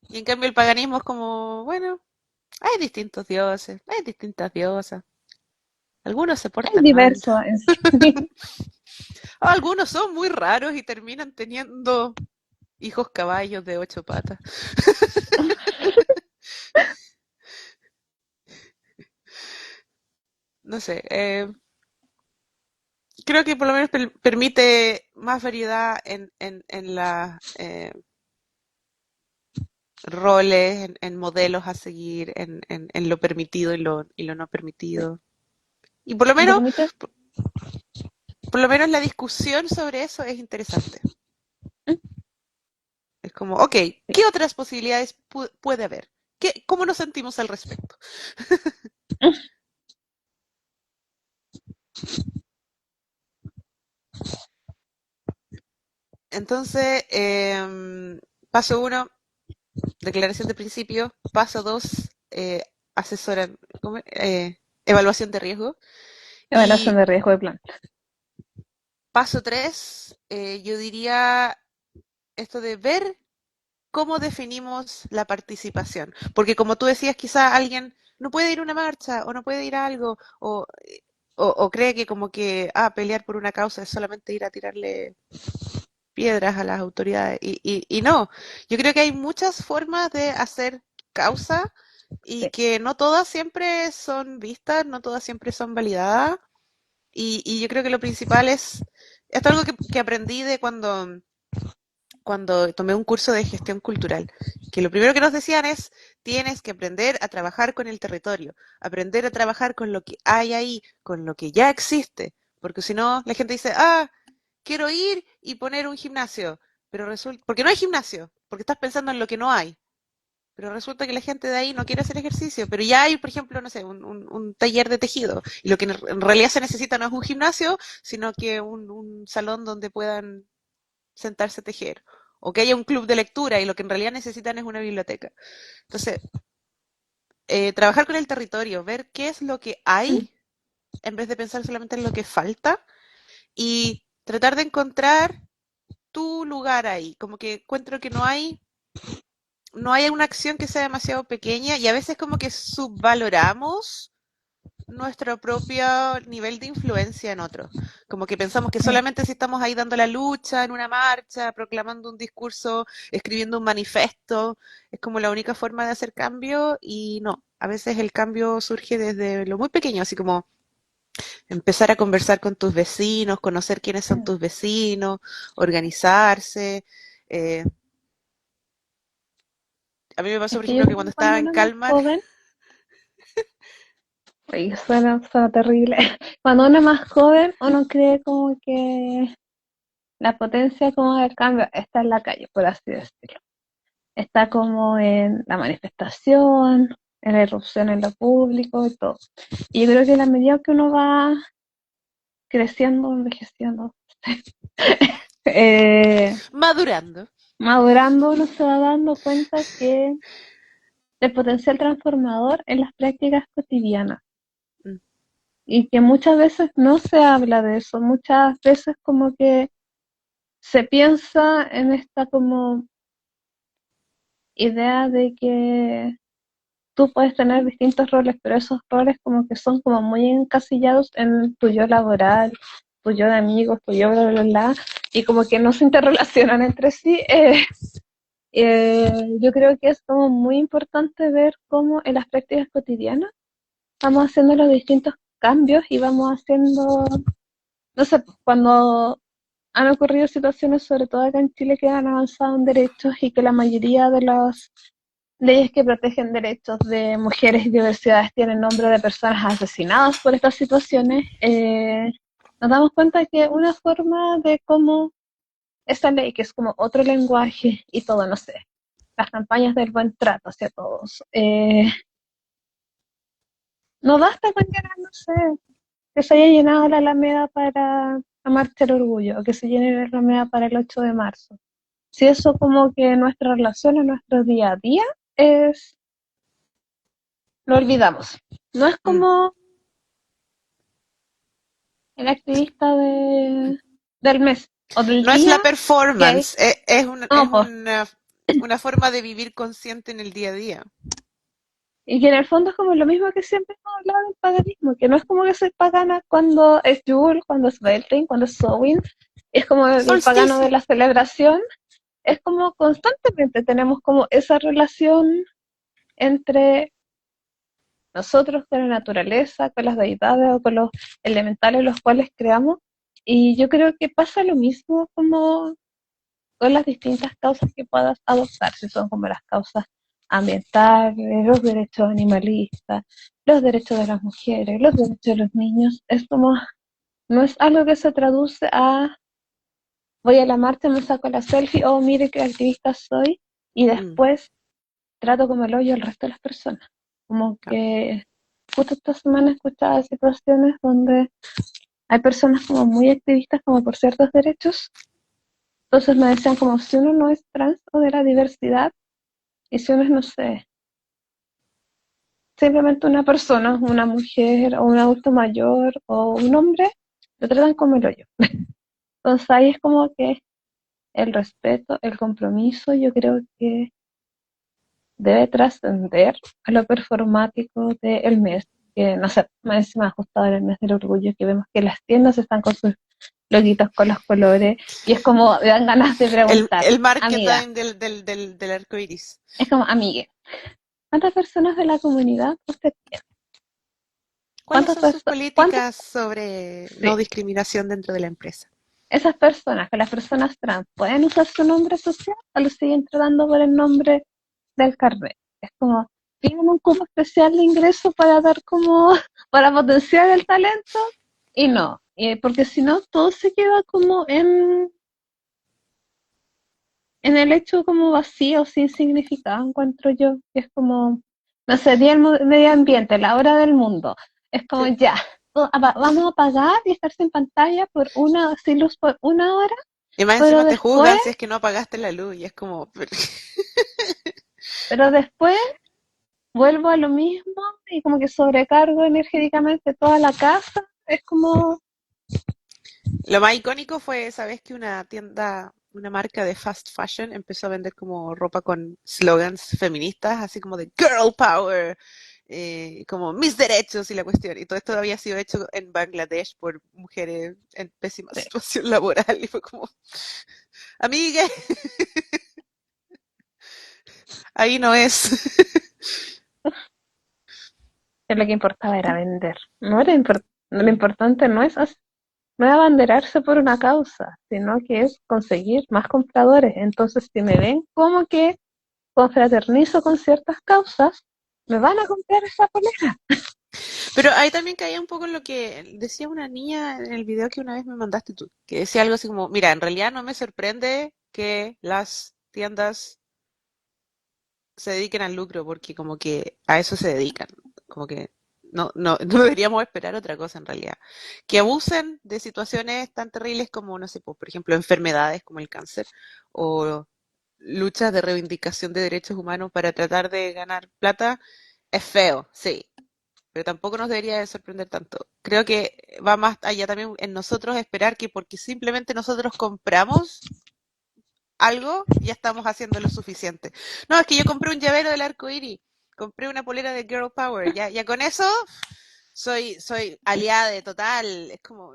Y en cambio el paganismo es como, bueno, hay distintos dioses, hay distintas diosas. Algunos se Es portan mal. diverso en sí. Algunos son muy raros y terminan teniendo hijos caballos de 8 patas. No sé, creo que por lo menos permite más variedad en las roles, en modelos a seguir, en lo permitido y lo no permitido. Y ¿Te permite? por lo menos la discusión sobre eso es interesante. Es como, ok, Sí. ¿qué otras posibilidades puede haber? ¿Cómo nos sentimos al respecto? Entonces, paso uno, declaración de principio. Paso dos, asesoran, evaluación de riesgo. Evaluación Y de riesgo de plan. paso tres, yo diría esto de ver cómo definimos la participación. Porque como tú decías, quizá alguien no puede ir a una marcha o no puede ir a algo o cree que como que pelear por una causa es solamente ir a tirarle piedras a las autoridades. Y no, yo creo que hay muchas formas de hacer causa y Sí. que no todas siempre son vistas, no todas siempre son validadas. Y yo creo que lo principal esto es algo que aprendí de cuando tomé un curso de gestión cultural, que lo primero que nos decían es, tienes que aprender a trabajar con el territorio, aprender a trabajar con lo que hay ahí, con lo que ya existe, porque si no, la gente dice, quiero ir y poner un gimnasio, pero resulta, porque no hay gimnasio, porque estás pensando en lo que no hay, pero resulta que la gente de ahí no quiere hacer ejercicio, pero ya hay, por ejemplo, no sé, un taller de tejido, y lo que en realidad se necesita no es un gimnasio, sino que un salón donde puedan sentarse a tejer, o que haya un club de lectura y lo que en realidad necesitan es una biblioteca. Entonces, trabajar con el territorio, ver qué es lo que hay, en vez de pensar solamente en lo que falta, y tratar de encontrar tu lugar ahí. Como que encuentro que no hay una acción que sea demasiado pequeña y a veces como que subvaloramos nuestro propio nivel de influencia en otros. Como que pensamos que solamente si estamos ahí dando la lucha en una marcha, proclamando un discurso, escribiendo un manifiesto, es como la única forma de hacer cambio y no, a veces el cambio surge desde lo muy pequeño, así como empezar a conversar con tus vecinos, conocer quiénes son tus vecinos, organizarse. Eh, a mí me pasó, Es por que yo ejemplo, que creo cuando que cuando estaba en uno es más Calmar, joven, y suena terrible, cuando uno es más joven, uno cree como que la potencia como del cambio está en la calle, por así decirlo. Está como en la manifestación, en la irrupción en lo público y todo. Y yo creo que a la medida que uno va creciendo, envejeciendo, eh, Madurando. madurando, uno se va dando cuenta que el potencial transformador en las prácticas cotidianas Mm. y que muchas veces no se habla de eso, muchas veces como que se piensa en esta como idea de que tú puedes tener distintos roles, pero esos roles como que son como muy encasillados en tu yo laboral, tu yo de amigos, tu yo bla, bla, bla, y como que no se interrelacionan entre sí. Yo creo que es como muy importante ver cómo en las prácticas cotidianas vamos haciendo los distintos cambios y vamos haciendo, no sé, cuando han ocurrido situaciones, sobre todo acá en Chile, que han avanzado en derechos y que la mayoría de las leyes que protegen derechos de mujeres y diversidades tienen nombre de personas asesinadas por estas situaciones, nos damos cuenta que una forma de cómo esta ley, que es como otro lenguaje y todo, no sé, las campañas del buen trato hacia todos, no basta con llenar, no sé, que se haya llenado la Alameda para la Marcha del Orgullo, o que se llene la Alameda para el 8 de marzo. Si eso como que nuestra relación en nuestro día a día es, lo olvidamos. No es Mm. como el activista del mes o del No es día la que hay. performance, es No, pues, una forma de vivir consciente en el día a día. y que en el fondo es como lo mismo que siempre hemos hablado del paganismo, que no es como que soy pagana cuando es Yule, cuando es Beltane, cuando es Samhain, es como el pagano de Solsticio. la celebración, es como constantemente tenemos como esa relación entre nosotros con la naturaleza, con las deidades o con los elementales los cuales creamos, y yo creo que pasa lo mismo como con las distintas causas que puedas adoptar, si son como las causas ambientales, los derechos animalistas, los derechos de las mujeres, los derechos de los niños. Es como, no es algo que se traduce a voy a la marcha, me saco la selfie, oh mire qué activista soy, y Mm. después trato como el hoyo al resto de las personas. Como que justo esta semana escuchaba situaciones donde hay personas como muy activistas como por ciertos derechos. Entonces me decían como si uno no es trans o de la diversidad, y si uno es, no sé, simplemente una persona, una mujer o un adulto mayor o un hombre, lo tratan como el hoyo. Entonces ahí es como que el respeto, el compromiso, yo creo que debe trascender a lo performático del mes, que no sé, más encima ajustado en el mes del orgullo, que vemos que las tiendas están con sus loguitos con los colores, y es como, me dan ganas de preguntar, El amiga, marketing del arco iris. es como, amigue, ¿cuántas personas de la comunidad usted tiene? ¿Cuáles son sus ¿Cuántas? políticas sobre no Sí, discriminación dentro de la empresa? esas personas, que las personas trans, ¿pueden usar su nombre social o lo siguen tratando por el nombre del carnet? Es como, tienen un cupo especial de ingreso para dar como, para potenciar el talento, y no, porque si no, todo se queda como en el hecho como vacío, sin significado, encuentro yo, que es como, no sé, día del medio ambiente, la hora del mundo, es como Sí. ya, vamos a pagar y estar sin pantalla por una, sin luz por una hora, Y más pero encima te después, juzgan si es que no apagaste la luz y es como... pero después vuelvo a lo mismo y como que sobrecargo energéticamente toda la casa, es como, Lo más icónico fue esa vez que una tienda, una marca de fast fashion empezó a vender como ropa con slogans feministas, así como de Girl Power, como mis derechos y la cuestión. Y todo esto había sido hecho en Bangladesh por mujeres en pésima sí, situación laboral y fue como, amiga, ahí no es. que lo que importaba era vender, no era lo importante no es no es abanderarse por una causa, sino que es conseguir más compradores. Entonces, si me ven como que confraternizo con ciertas causas, me van a comprar esa polera. Pero ahí también caía un poco en lo que decía una niña en el video que una vez me mandaste tú, que decía algo así como, mira, en realidad no me sorprende que las tiendas se dediquen al lucro, porque como que a eso se dedican, como que no deberíamos esperar otra cosa en realidad. Que abusen de situaciones tan terribles como, no sé, pues, por ejemplo, enfermedades como el cáncer o luchas de reivindicación de derechos humanos para tratar de ganar plata, es feo, sí, pero tampoco nos debería de sorprender tanto. Creo que va más allá también en nosotros esperar que porque simplemente nosotros compramos algo, ya estamos haciendo lo suficiente. No, es que yo compré un llavero del arco iris, compré una polera de Girl Power, ya con eso soy aliada de total. Es como,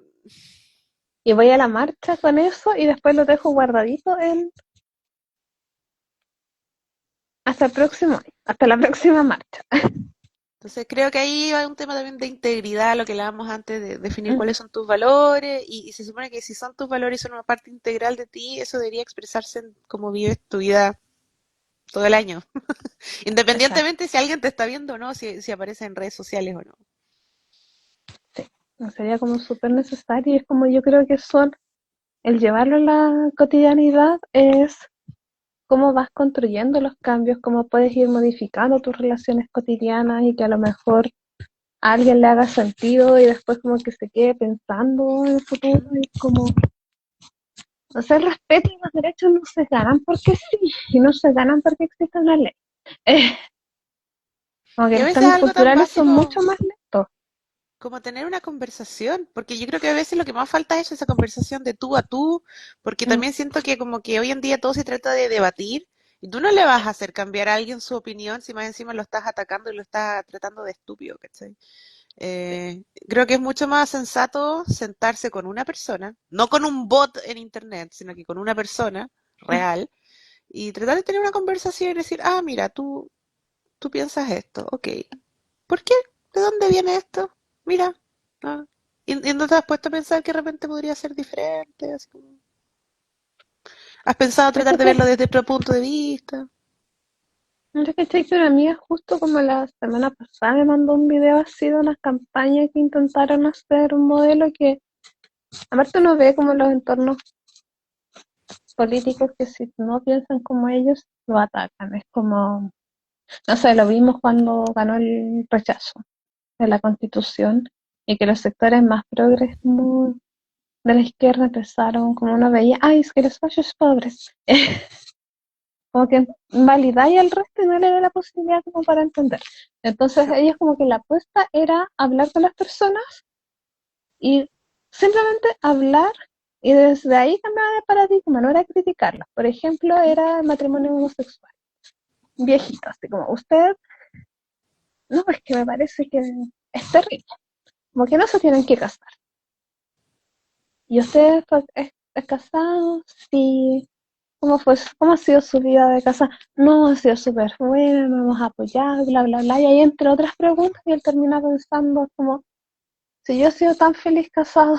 Y voy a la marcha con eso y después lo dejo guardadito hasta el próximo año, hasta la próxima marcha. entonces creo que ahí va un tema también de integridad, lo que hablábamos antes, de definir cuáles son tus valores, y se supone que si son tus valores y son una parte integral de ti, eso debería expresarse en cómo vives tu vida todo el año, Exacto, independientemente si alguien te está viendo o no, si aparece en redes sociales o no. sí. No, sería como súper necesario y es como yo creo que son, el llevarlo a la cotidianidad es cómo vas construyendo los cambios, cómo puedes ir modificando tus relaciones cotidianas y que a lo mejor a alguien le haga sentido y después como que se quede pensando en el futuro ¿Mm? y como, o sea, el respeto y los derechos no se ganan porque sí, y no se ganan porque existe una ley. Eh, Como que Y a los veces cambios algo tan culturales son básico mucho más lentos. como tener una conversación, porque yo creo que a veces lo que más falta es esa conversación de tú a tú, porque Mm, también siento que como que hoy en día todo se trata de debatir y tú no le vas a hacer cambiar a alguien su opinión si más encima lo estás atacando y lo estás tratando de estúpido, ¿cachai? Creo que es mucho más sensato sentarse con una persona, no con un bot en internet, sino que con una persona mm, real y tratar de tener una conversación y decir, ah, mira, tú piensas esto, ok, ¿por qué? ¿De dónde viene esto? Mira, ah, y no te has puesto a pensar que de repente podría ser diferente, así como, has pensado tratar Eso de que, verlo desde otro punto de vista. yo que que una amiga justo como la semana pasada me mandó un video así de unas campañas que intentaron hacer un modelo que, aparte uno ve como los entornos políticos que si no piensan como ellos, lo atacan. Es como, no sé, lo vimos cuando ganó el rechazo de la Constitución y que los sectores más progres como de la izquierda empezaron, como uno veía, ay, es que los fallos pobres, como que validáis al resto y no le da la posibilidad como para entender. Entonces Sí. ellos como que la apuesta era hablar con las personas y simplemente hablar y desde ahí cambiaba de paradigma, no era criticarlas. Por ejemplo, era el matrimonio homosexual, viejito, así como usted, no, es que me parece que es terrible, como que no se tienen que casar. ¿Y usted es casado? Sí. ¿Cómo fue, cómo ha sido su vida de casa? No, ha sido súper buena, nos hemos apoyado, bla, bla, bla. Y ahí, entre otras preguntas, y él termina pensando como, si yo he sido tan feliz casado,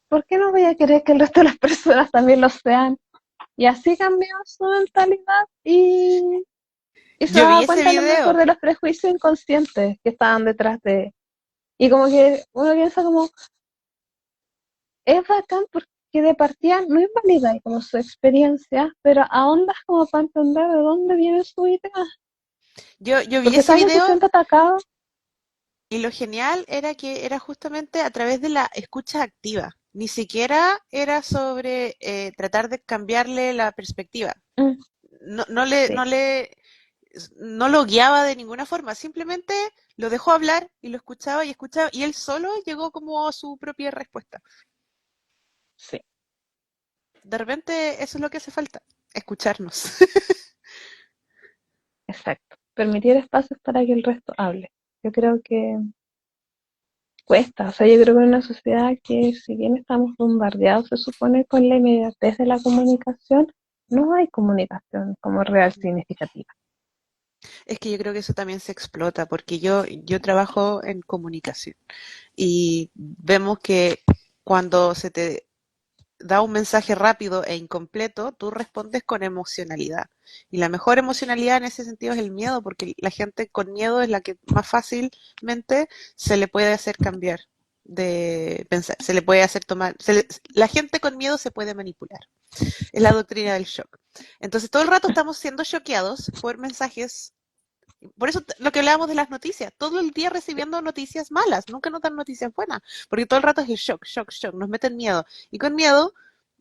¿por qué no voy a querer que el resto de las personas también lo sean? Y así cambió su mentalidad y se Yo vi daba ese cuenta a lo mejor video. de los prejuicios inconscientes que estaban detrás de... Y como que uno piensa como, es bacán porque de partida no invalida como su experiencia, pero ahondas como para entender de dónde viene su idea. Yo vi Porque si ese alguien se video siente atacado, y lo genial era que era justamente a través de la escucha activa. Ni siquiera era sobre tratar de cambiarle la perspectiva. mm, No, no le, no sí, le, no lo guiaba de ninguna forma, simplemente lo dejó hablar y lo escuchaba y él solo llegó como a su propia respuesta. sí, De repente eso es lo que hace falta, escucharnos. exacto. Permitir espacios para que el resto hable. Yo creo que cuesta, o sea, yo creo que en una sociedad que si bien estamos bombardeados, se supone con la inmediatez de la comunicación, no hay comunicación como real significativa. Es que yo creo que eso también se explota, porque yo trabajo en comunicación y vemos que cuando se te da un mensaje rápido e incompleto, tú respondes con emocionalidad. Y la mejor emocionalidad en ese sentido es el miedo, porque la gente con miedo es la que más fácilmente se le puede hacer cambiar de pensar, se le puede hacer tomar, la gente con miedo se puede manipular. Es la doctrina del shock. Entonces todo el rato estamos siendo choqueados por mensajes Por eso lo que hablábamos de las noticias, todo el día recibiendo noticias malas, nunca nos dan noticias buenas, porque todo el rato es el shock, shock, shock, nos meten miedo. Y con miedo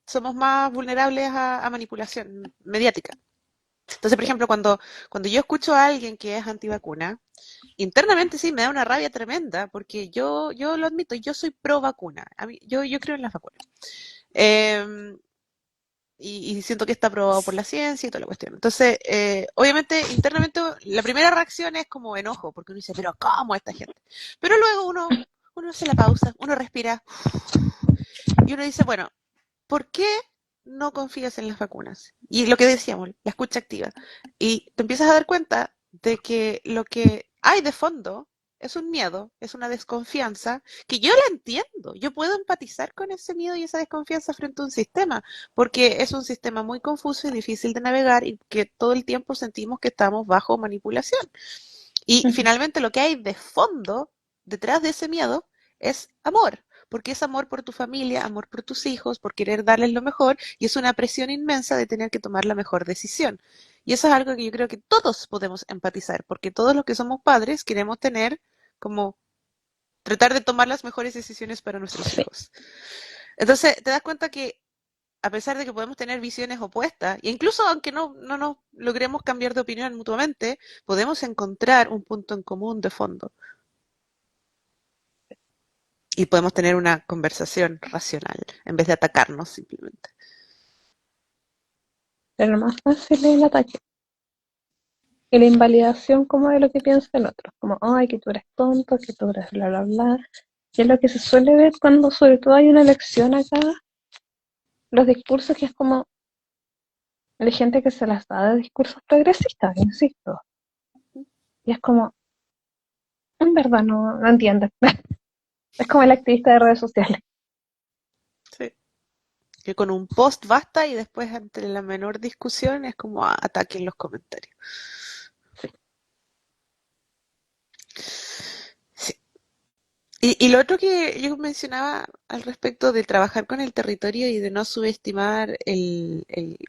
somos más vulnerables a manipulación mediática. Entonces, por ejemplo, cuando yo escucho a alguien que es antivacuna, internamente sí me da una rabia tremenda, porque yo lo admito, yo soy pro vacuna. Yo creo en las vacunas. Eh, y siento que está aprobado por la ciencia y toda la cuestión. Entonces, obviamente, internamente, la primera reacción es como enojo, porque uno dice, pero ¿cómo esta gente? Pero luego uno hace la pausa, uno respira y uno dice, bueno, ¿por qué no confías en las vacunas? Y lo que decíamos, la escucha activa. Y te empiezas a dar cuenta de que lo que hay de fondo es un miedo, es una desconfianza, que yo la entiendo. Yo puedo empatizar con ese miedo y esa desconfianza frente a un sistema, porque es un sistema muy confuso y difícil de navegar y que todo el tiempo sentimos que estamos bajo manipulación. Y finalmente lo que hay de fondo, detrás de ese miedo, es amor, porque es amor por tu familia, amor por tus hijos, por querer darles lo mejor, y es una presión inmensa de tener que tomar la mejor decisión. Y eso es algo que yo creo que todos podemos empatizar, porque todos los que somos padres queremos tener como tratar de tomar las mejores decisiones para nuestros Sí, hijos. Entonces, te das cuenta que a pesar de que podemos tener visiones opuestas, e incluso aunque no nos logremos cambiar de opinión mutuamente, podemos encontrar un punto en común de fondo y podemos tener una conversación racional en vez de atacarnos simplemente. pero lo más fácil es el ataque. Y la invalidación como de lo que piensa el otro. Como, ay, que tú eres tonto, que tú eres bla, bla, bla. Y es lo que se suele ver cuando sobre todo hay una elección acá, los discursos que es como de gente que se las da de discursos progresistas, insisto. Y es como, en verdad no entiendo. Es como el activista de redes sociales. Sí. Que con un post basta y después ante la menor discusión es como ataque en los comentarios. Sí. Sí. Y lo otro que yo mencionaba al respecto de trabajar con el territorio y de no subestimar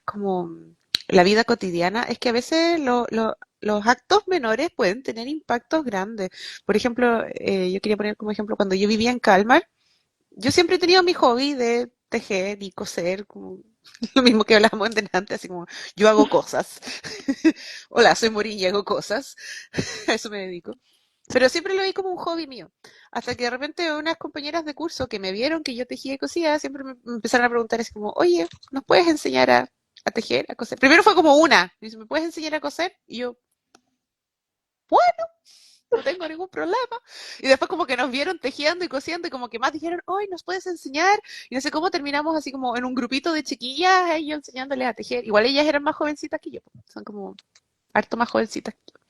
como la vida cotidiana es que a veces los actos menores pueden tener impactos grandes. Por ejemplo, yo quería poner como ejemplo cuando yo vivía en Calmar, yo siempre he tenido mi hobby de tejer y coser, como lo mismo que hablábamos delante, así como yo hago cosas. Hola, soy Morín y hago cosas. A eso me dedico. Pero siempre lo vi como un hobby mío. Hasta que de repente unas compañeras de curso que me vieron que yo tejía y cosía, siempre me empezaron a preguntar así como, oye, ¿nos puedes enseñar a tejer, a coser? Primero fue como una, dice, ¿me puedes enseñar a coser? Y yo, bueno, no tengo ningún problema. Y después como que nos vieron tejiendo y cosiendo y como que más dijeron, hoy nos puedes enseñar. Y no sé cómo terminamos así como en un grupito de chiquillas, yo enseñándoles a tejer. Igual ellas eran más jovencitas que yo, son como harto más jovencitas que yo.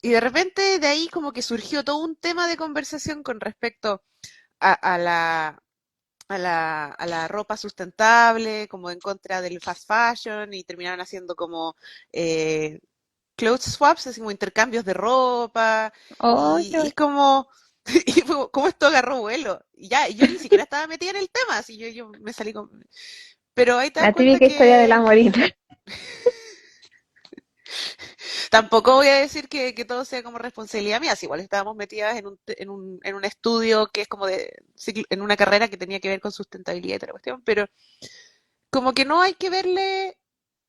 Y de repente de ahí como que surgió todo un tema de conversación con respecto a la, a la ropa sustentable, como en contra del fast fashion, y terminaron haciendo como eh, clothes swaps, así como intercambios de ropa, Oh, y es como, y fue como esto agarró vuelo, y ya, y yo ni siquiera estaba metida en el tema, así yo me salí con... Pero ahí te das la cuenta típica historia de la que morita. tampoco voy a decir que todo sea como responsabilidad mía, si igual estábamos metidas en un estudio que es como en una carrera que tenía que ver con sustentabilidad y toda la cuestión, pero como que no hay que verle,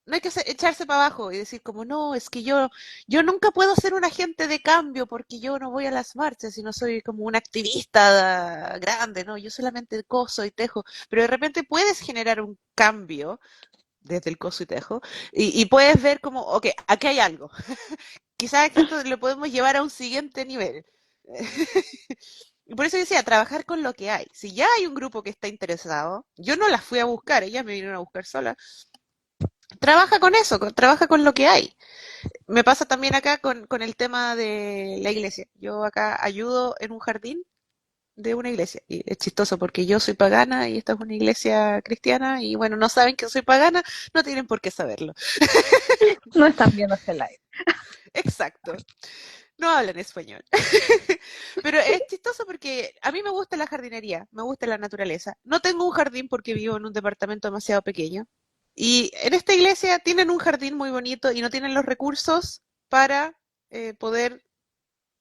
no hay que echarse para abajo y decir como, no, es que yo nunca puedo ser un agente de cambio porque yo no voy a las marchas y no soy como un activista grande, no, yo solamente coso y tejo, pero de repente puedes generar un cambio desde el coso y tejo y puedes ver como, ok, aquí hay algo, quizás esto lo podemos llevar a un siguiente nivel. Y por eso decía, trabajar con lo que hay. Si ya hay un grupo que está interesado, yo no las fui a buscar, ellas me vinieron a buscar solas. Trabaja con eso, trabaja con lo que hay. Me pasa también acá con el tema de la iglesia. Yo acá ayudo en un jardín de una iglesia. Y es chistoso porque yo soy pagana y esta es una iglesia cristiana y bueno, no saben que soy pagana, no tienen por qué saberlo. No están viendo este live. Exacto. No hablan español. Pero es chistoso porque a mí me gusta la jardinería, me gusta la naturaleza. No tengo un jardín porque vivo en un departamento demasiado pequeño. Y en esta iglesia tienen un jardín muy bonito y no tienen los recursos para poder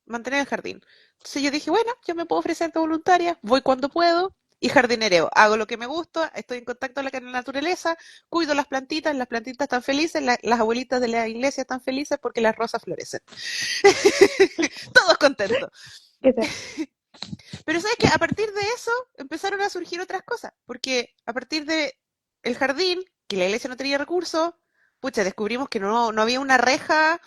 mantener el jardín. Entonces yo dije, bueno, yo me puedo ofrecer de voluntaria, voy cuando puedo y jardinereo. Hago lo que me gusta, estoy en contacto con la naturaleza, cuido las plantitas están felices, las abuelitas de la iglesia están felices porque las rosas florecen. Todos contentos. ¿Qué tal? Pero sabes que a partir de eso empezaron a surgir otras cosas, porque a partir de el jardín, que la iglesia no tenía recursos, pucha, descubrimos que no había una reja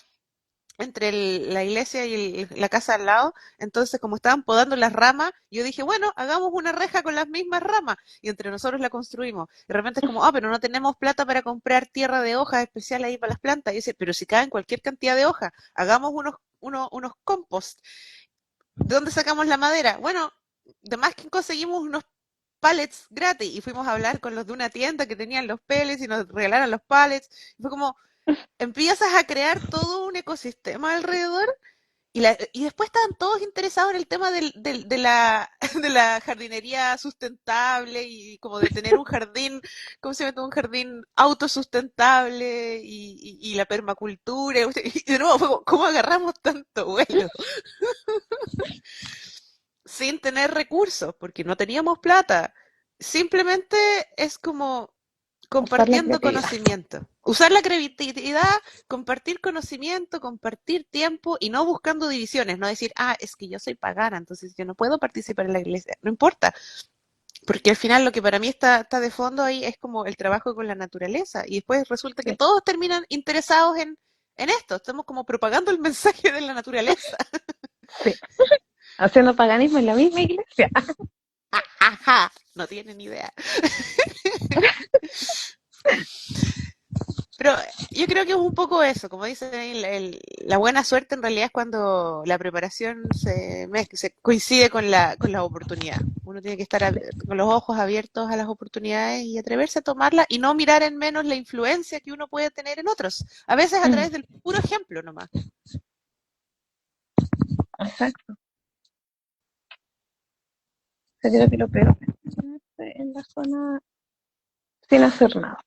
entre la iglesia y la casa al lado, entonces como estaban podando las ramas, yo dije, bueno, hagamos una reja con las mismas ramas, y entre nosotros la construimos. De repente es como, pero no tenemos plata para comprar tierra de hojas especial ahí para las plantas. Y dice, pero si caen cualquier cantidad de hojas, hagamos unos compost. ¿De dónde sacamos la madera? Bueno, de más que conseguimos unos pallets gratis y fuimos a hablar con los de una tienda que tenían los pellets y nos regalaron los pallets. Y fue como, empiezas a crear todo un ecosistema alrededor y después estaban todos interesados en el tema de la jardinería sustentable y como de tener un jardín, ¿cómo se llama? Un jardín autosustentable y la permacultura. Y de nuevo, fue como, ¿cómo agarramos tanto vuelo? Sin tener recursos, porque no teníamos plata. Simplemente es como Usar la compartiendo creatividad. conocimiento. Usar la creatividad, compartir conocimiento, compartir tiempo y no buscando divisiones, no decir, es que yo soy pagana, entonces yo no puedo participar en la iglesia. No importa, porque al final lo que para mí está de fondo ahí es como el trabajo con la naturaleza y después resulta que Sí, todos terminan interesados en esto. Estamos como propagando el mensaje de la naturaleza. sí. Haciendo paganismo en la misma iglesia. Ajá, no tienen idea. Pero yo creo que es un poco eso, como dicen ahí, la buena suerte en realidad es cuando la preparación se coincide con la oportunidad. Uno tiene que estar con los ojos abiertos a las oportunidades y atreverse a tomarlas y no mirar en menos la influencia que uno puede tener en otros, a veces a través del puro ejemplo nomás. Exacto. Yo creo que lo peor es quedarse en la zona sin hacer nada.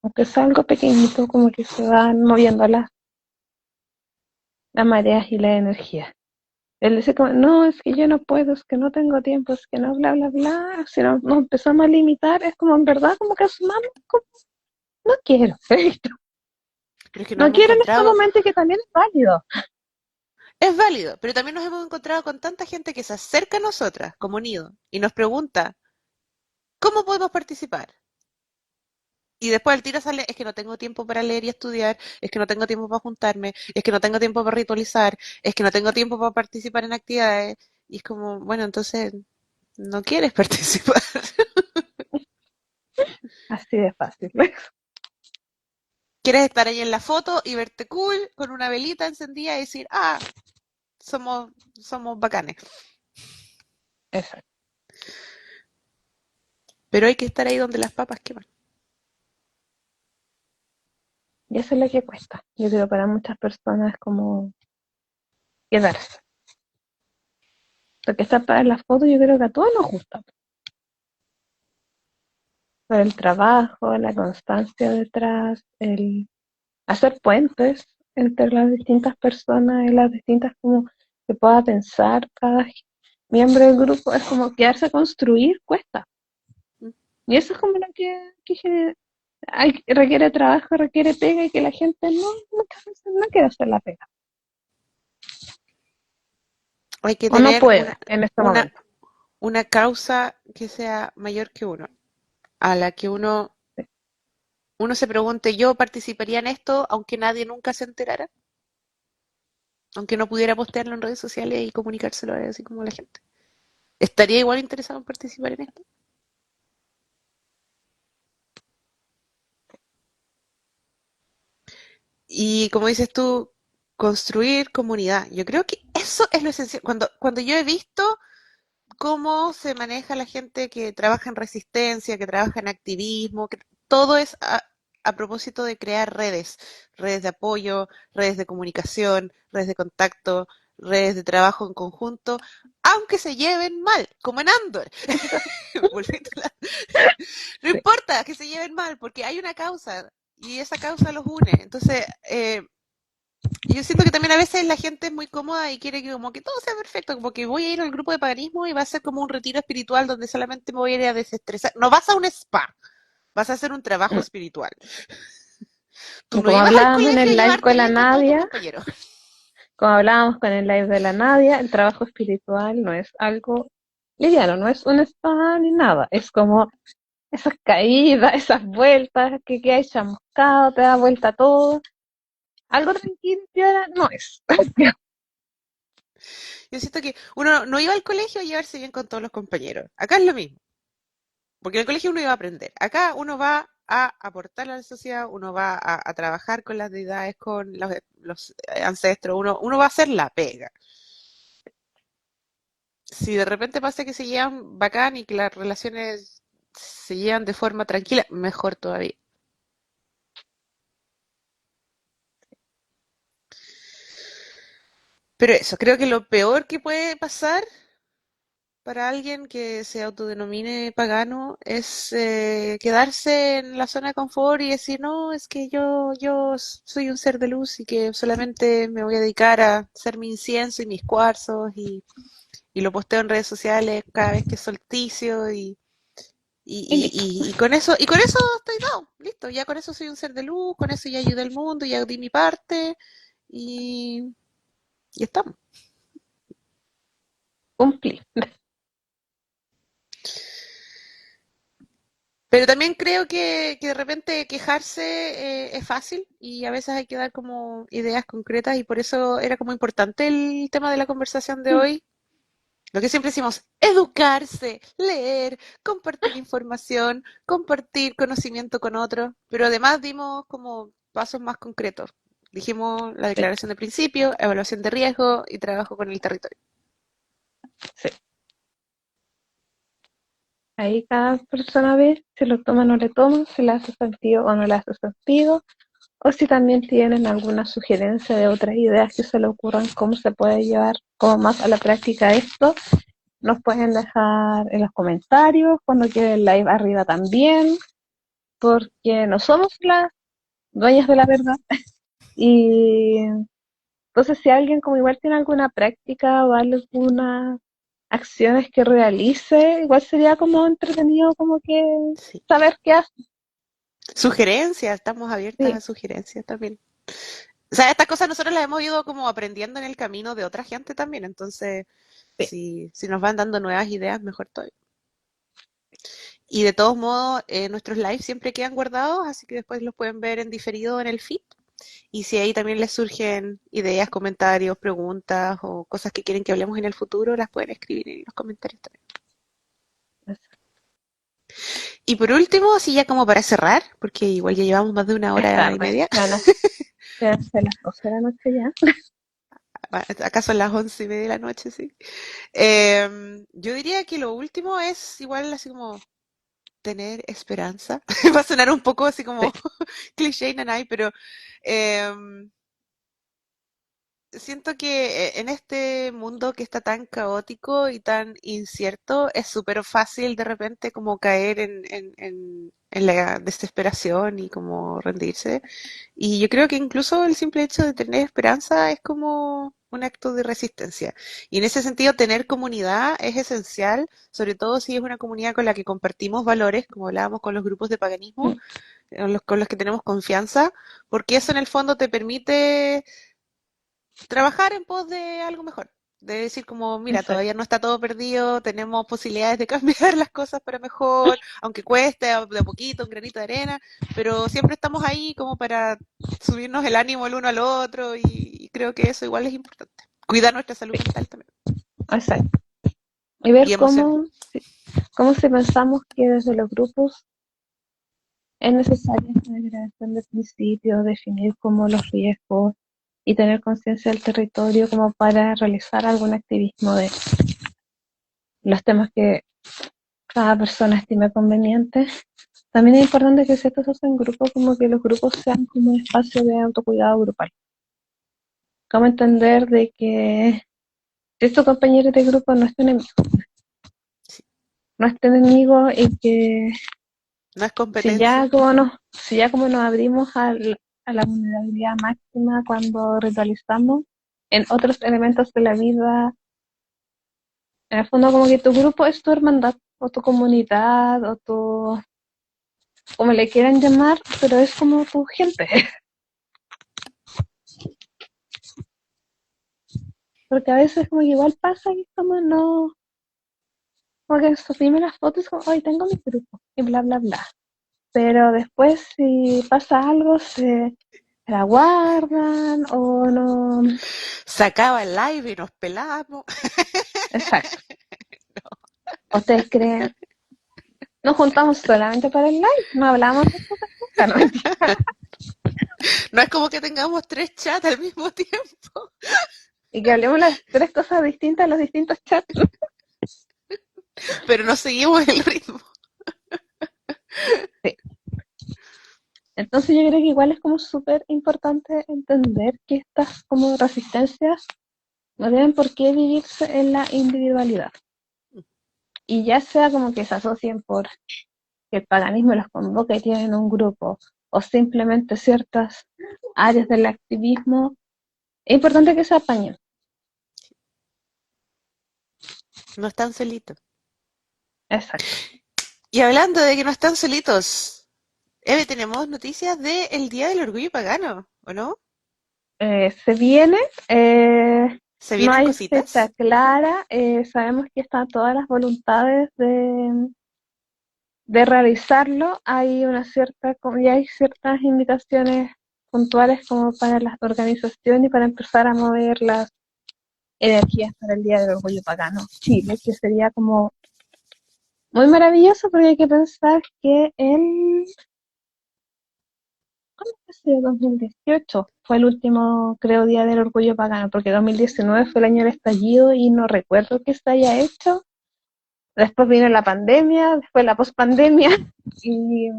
Aunque sea algo pequeñito, como que se van moviendo las mareas y la energía. Él dice como, no, es que yo no puedo, es que no tengo tiempo, es que no, bla, bla, bla. Si nos empezamos a limitar, es como en verdad, como que asumamos, como, no quiero, Pero es que nos no hemos quiero en este encontrado, momento, que también es válido. es válido, pero también nos hemos encontrado con tanta gente que se acerca a nosotras como nido y nos pregunta, ¿cómo podemos participar? Y después el tiro sale, es que no tengo tiempo para leer y estudiar, es que no tengo tiempo para juntarme, es que no tengo tiempo para ritualizar, es que no tengo tiempo para participar en actividades. Y es como, bueno, entonces no quieres participar. Así de fácil. Quieres estar ahí en la foto y verte cool con una velita encendida y decir, somos, somos bacanes. Exacto. Pero hay que estar ahí donde las papas queman. Y eso es lo que cuesta. Yo creo para muchas personas es como quedarse. Porque estar para las fotos yo creo que a todos nos gusta. Por el trabajo, la constancia detrás, el hacer puentes entre las distintas personas y las distintas como que pueda pensar cada miembro del grupo, es como quedarse a construir cuesta. Y eso es como lo que requiere trabajo, requiere pega y que la gente muchas veces no quiere hacer la pega. Hay que O no tener puede en este una, momento. una causa que sea mayor que uno, a la que uno se pregunte, ¿yo participaría en esto aunque nadie nunca se enterara? Aunque no pudiera postearlo en redes sociales y comunicárselo así como a la gente. ¿Estaría igual interesado en participar en esto? Y como dices tú, construir comunidad. Yo creo que eso es lo esencial. Cuando yo he visto cómo se maneja la gente que trabaja en resistencia, que trabaja en activismo, que todo es a propósito de crear redes, redes de apoyo, redes de comunicación, redes de contacto, redes de trabajo en conjunto, aunque se lleven mal, como en Andor. No Sí, importa que se lleven mal, porque hay una causa y esa causa los une. Entonces, Y yo siento que también a veces la gente es muy cómoda y quiere que como que todo sea perfecto, como que voy a ir al grupo de paganismo y va a ser como un retiro espiritual donde solamente me voy a ir a desestresar. No vas a un spa, vas a hacer un trabajo Mm. espiritual. Tú Y no como ibas al hablábamos en colegio a el live llevarte con la bien con todos tus Nadia, compañeros. como hablábamos con el live de la Nadia, el trabajo espiritual no es algo liviano, no es un spa ni nada, es como esas caídas, esas vueltas que hay chamuscado, te da vuelta todo. Algo tranquilo y ahora no es. Yo siento que uno no iba al colegio a llevarse bien con todos los compañeros. Acá es lo mismo, porque en el colegio uno iba a aprender. Acá uno va a aportar a la sociedad, uno va a trabajar con las deidades, con los ancestros, uno va a hacer la pega. Si de repente pasa que se llevan bacán y que las relaciones se llevan de forma tranquila, mejor todavía. Pero eso, creo que lo peor que puede pasar para alguien que se autodenomine pagano es quedarse en la zona de confort y decir, no, es que yo soy un ser de luz y que solamente me voy a dedicar a hacer mi incienso y mis cuarzos y lo posteo en redes sociales cada vez que es solsticio Y listo. y con eso estoy dado, listo, ya con eso soy un ser de luz, con eso ya ayudé al mundo, ya di mi parte y, y estamos. Cumplí. Pero también creo que de repente quejarse es fácil y a veces hay que dar como ideas concretas y por eso era como importante el tema de la conversación de hoy. Lo que siempre decimos, educarse, leer, compartir información, compartir conocimiento con otros, pero además dimos como pasos más concretos. Dijimos la Sí, declaración de principio, evaluación de riesgo y trabajo con el territorio. sí. Ahí cada persona ve si lo toma o no le toma, si le hace sentido o no le hace sentido, o si también tienen alguna sugerencia de otras ideas que se le ocurran, cómo se puede llevar como más a la práctica esto, nos pueden dejar en los comentarios, cuando quede el live arriba también, porque no somos las dueñas de la verdad. Y entonces si alguien como igual tiene alguna práctica o alguna acciones que realice, igual sería como entretenido como que Sí. saber qué hace. Sugerencias, estamos abiertas Sí, a sugerencias también. O sea, estas cosas nosotros las hemos ido como aprendiendo en el camino de otra gente también, entonces sí, si nos van dando nuevas ideas, mejor todavía. Y de todos modos, nuestros lives siempre quedan guardados, así que después los pueden ver en diferido en el feed. Y si ahí también les surgen ideas, comentarios, preguntas o cosas que quieren que hablemos en el futuro, las pueden escribir en los comentarios también. Y por último, así ya como para cerrar, porque igual ya llevamos más de una es hora y tarde, media, ya son las 12 de la noche ya. acá son las 11:30 de la noche, sí. Yo diría que lo último es igual así como tener esperanza. Va a sonar un poco así Sí, como cliché y nanay, pero eh, siento que en este mundo que está tan caótico y tan incierto, es súper fácil de repente como caer en la desesperación y como rendirse. Y yo creo que incluso el simple hecho de tener esperanza es como un acto de resistencia. Y en ese sentido, tener comunidad es esencial, sobre todo si es una comunidad con la que compartimos valores, como hablábamos con los grupos de paganismo, mm, con los que tenemos confianza, porque eso en el fondo te permite trabajar en pos de algo mejor. De decir como, mira, exacto. todavía no está todo perdido, tenemos posibilidades de cambiar las cosas para mejor, aunque cueste de a poquito, un granito de arena, pero siempre estamos ahí como para subirnos el ánimo el uno al otro y creo que eso igual es importante. Cuidar nuestra salud Sí, mental también exacto. Y ver y emocional. cómo si pensamos que desde los grupos es necesaria esta declaración de principio, definir como los riesgos y tener conciencia del territorio como para realizar algún activismo de los temas que cada persona estime convenientes. También es importante que si esto se hace en grupo, como que los grupos sean como un espacio de autocuidado grupal. Como entender de que si es tu compañero de grupo no es tu enemigo, Sí. no es tu enemigo y que No es competencia. si ya como nos abrimos a la vulnerabilidad máxima cuando ritualizamos en otros elementos de la vida. En el fondo, como que tu grupo es tu hermandad, o tu comunidad, o tu, como le quieran llamar, pero es como tu gente. Porque a veces como que igual pasa y como no, porque en sus primeras fotos como, hoy tengo mi grupo, y bla, bla, bla. Pero después si pasa algo, se la guardan, o no. Se acaba el live y nos pelamos. Exacto. ¿Ustedes creen? Nos juntamos solamente para el live, no hablamos de cosas nunca, no mentira. No es como que tengamos 3 chats al mismo tiempo, Y que hablemos las tres cosas distintas en los distintos chats. pero no seguimos el ritmo. Sí. Entonces yo creo que igual es como súper importante entender que estas como resistencias no deben por qué vivirse en la individualidad. Y ya sea como que se asocien por que el paganismo los convoca y tienen un grupo, o simplemente ciertas áreas del activismo, es importante que se apañen. No están solitos. Exacto. Y hablando de que no están solitos, Eve, tenemos noticias del Día del Orgullo Pagano, ¿o no? Se viene, ¿Se no vienen hay fecha cositas? clara, sabemos que están todas las voluntades de realizarlo, hay una cierta, ya hay ciertas invitaciones puntuales como para la organización y para empezar a mover las energías para el Día del Orgullo Pagano Chile, que sería como muy maravilloso porque hay que pensar que ¿cuándo fue ese 2018? Fue el último, creo, Día del Orgullo Pagano, porque 2019 fue el año del estallido y no recuerdo que se haya hecho. Después vino la pandemia, después la pospandemia y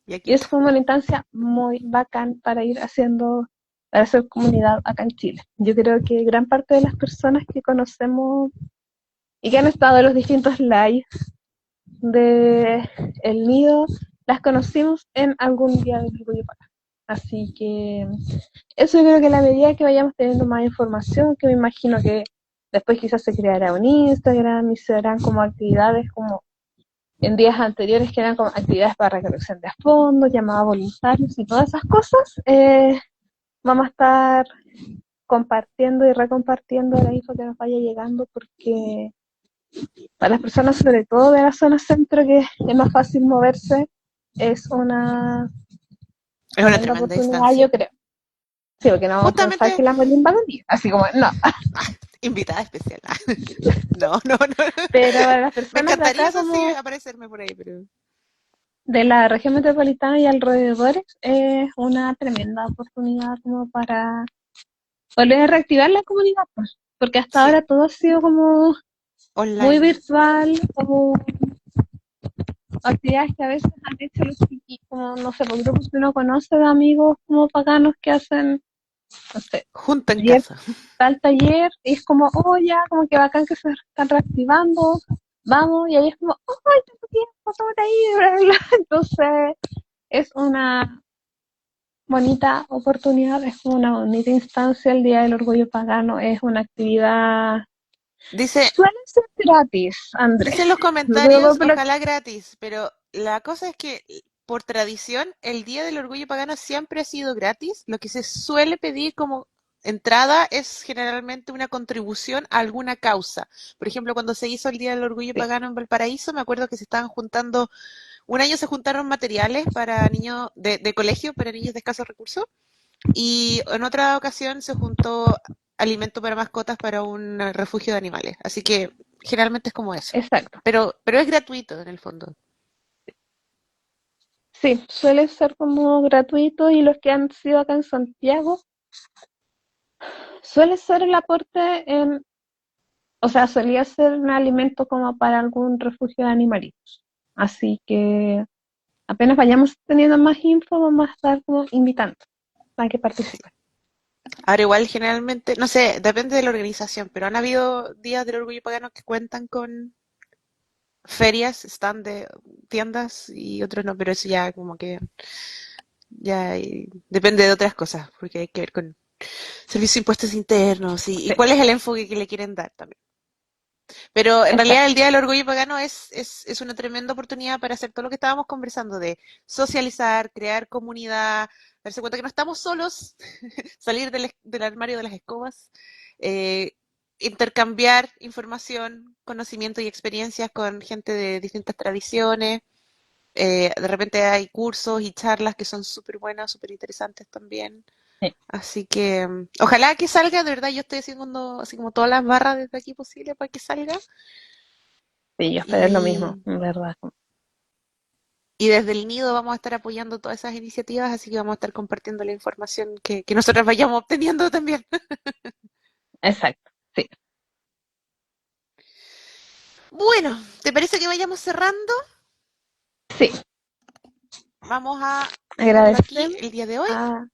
Y aquí Y es está. como una instancia muy bacán para ir haciendo, para hacer comunidad acá en Chile. Yo creo que gran parte de las personas que conocemos y que han estado en los distintos lives de El Nido, las conocimos en algún día de Orgullo Pacán. Así que eso yo creo que a la medida que vayamos teniendo más información, que me imagino que después quizás se creará un Instagram y se harán como actividades como en días anteriores que eran como actividades para recolección de fondos, llamadas a voluntarios y todas esas cosas, vamos a estar compartiendo y recompartiendo la info que nos vaya llegando porque para las personas sobre todo de la zona centro que es más fácil moverse es una Es una tremenda tremenda oportunidad yo instancia. creo. Sí, porque no vamos a pensar Justamente, que la Molin va a venir, así como no. invitada especial. No, no, no. Pero para las Me personas de encantaría, acá eso sí, como aparecerme por ahí, pero... de la región metropolitana y alrededores es una tremenda oportunidad como para volver a reactivar la comunidad, pues, porque hasta Sí, ahora todo ha sido como muy online. virtual, como actividades que a veces han hecho los chiquillos, como no sé, por grupos que uno conoce de amigos como paganos que hacen, no sé, Junto en taller, casa. tal taller, y es como, oh ya, como que bacán que se están reactivando, vamos, y ahí es como, oh, ay, tanto tiempo, tómate ahí, bla, bla, bla. Entonces, es una bonita oportunidad, es como una bonita instancia. El Día del Orgullo Pagano es una actividad, Dice, suele ser gratis, Andrés. Dicen los No te lo comentarios, puedo ojalá gratis, pero la cosa es que por tradición el Día del Orgullo Pagano siempre ha sido gratis. Lo que se suele pedir como entrada es generalmente una contribución a alguna causa. Por ejemplo, cuando se hizo el Día del Orgullo sí, Pagano en Valparaíso, me acuerdo que se estaban juntando, un año se juntaron materiales para niños de colegio, para niños de escasos recursos, y en otra ocasión se juntó alimento para mascotas para un refugio de animales. Así que generalmente es como eso. exacto. Pero es gratuito en el fondo. Sí, suele ser como gratuito y los que han sido acá en Santiago, suele ser el aporte en, o sea, solía ser un alimento como para algún refugio de animalitos. Así que apenas vayamos teniendo más info, vamos a estar como invitando a que Sí. participen. Ahora igual generalmente, no sé, depende de la organización, pero han habido días del orgullo pagano que cuentan con ferias, stand de tiendas y otros no, pero eso ya como que Ya depende de otras cosas, porque hay que ver con servicios de impuestos internos y Sí, cuál es el enfoque que le quieren dar también. Pero en realidad el exacto. Día del Orgullo Pagano es una tremenda oportunidad para hacer todo lo que estábamos conversando, de socializar, crear comunidad, darse cuenta que no estamos solos, salir del armario de las escobas, eh, intercambiar información, conocimiento y experiencias con gente de distintas tradiciones. De repente hay cursos y charlas que son súper buenas, súper interesantes también. Sí, Así que ojalá que salga, de verdad yo estoy haciendo así como todas las barras desde aquí posible para que salga. sí, yo espero lo mismo, Y, en verdad. y desde el nido vamos a estar apoyando todas esas iniciativas, así que vamos a estar compartiendo la información que nosotros vayamos obteniendo también. Exacto, sí. Bueno, ¿te parece que vayamos cerrando? Sí, Vamos a dejarlo aquí agradecemos el día de hoy. a,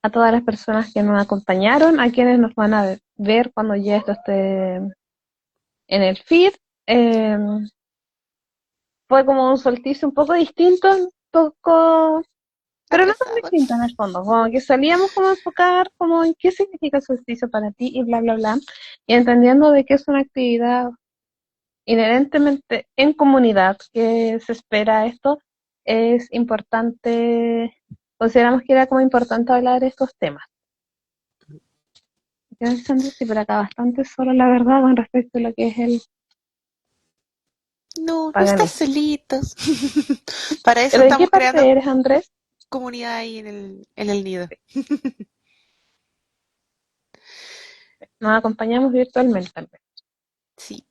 a todas las personas que nos acompañaron, a quienes nos van a ver cuando ya esto esté en el feed. Eh, Fue como un solsticio un poco distinto, un poco, pero no tan Atrasado. distinto en el fondo, como que salíamos como a enfocar como en qué significa el solsticio para ti y bla, bla, bla, y entendiendo de que es una actividad inherentemente en comunidad que se espera esto, es importante, consideramos que era como importante hablar de estos temas. Yo, Alexandra, estoy por acá bastante solo, la verdad, con respecto a lo que es el No, no estás paganismo. solitos. Para eso ¿Pero de qué estamos creando parte eres, Andrés? comunidad ahí en el nido. Nos acompañamos virtualmente, tal vez. Sí.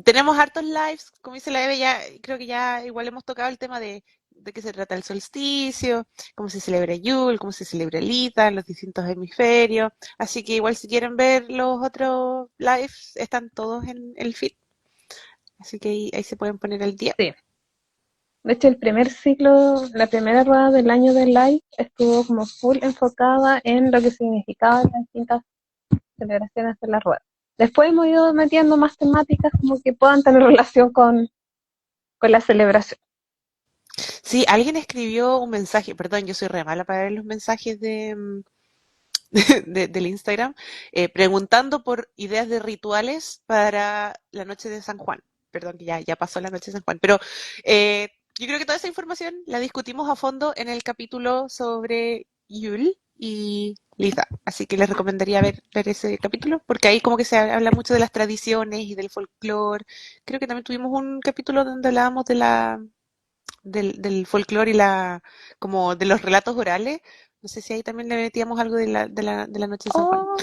Tenemos hartos lives, como dice la Eve, ya creo que ya igual hemos tocado el tema de qué se trata el solsticio, cómo se celebra Yule, cómo se celebra el Ita, en los distintos hemisferios. Así que igual si quieren ver los otros lives, están todos en el feed. Así que ahí se pueden poner al día. Sí. De hecho, el primer ciclo, la primera rueda del año del live estuvo como full enfocada en lo que significaban las distintas celebraciones de la rueda. Después hemos ido metiendo más temáticas como que puedan tener relación con la celebración. Sí, alguien escribió un mensaje, perdón, yo soy re mala para ver los mensajes del Instagram, preguntando por ideas de rituales para la noche de San Juan. Perdón, que ya pasó la noche de San Juan, pero yo creo que toda esa información la discutimos a fondo en el capítulo sobre Yule y Lisa. Así que les recomendaría ver ese capítulo, porque ahí como que se habla mucho de las tradiciones y del folclore. Creo que también tuvimos un capítulo donde hablábamos del folclore y como de los relatos orales. No sé si ahí también le metíamos algo de la noche de San Juan. Oh,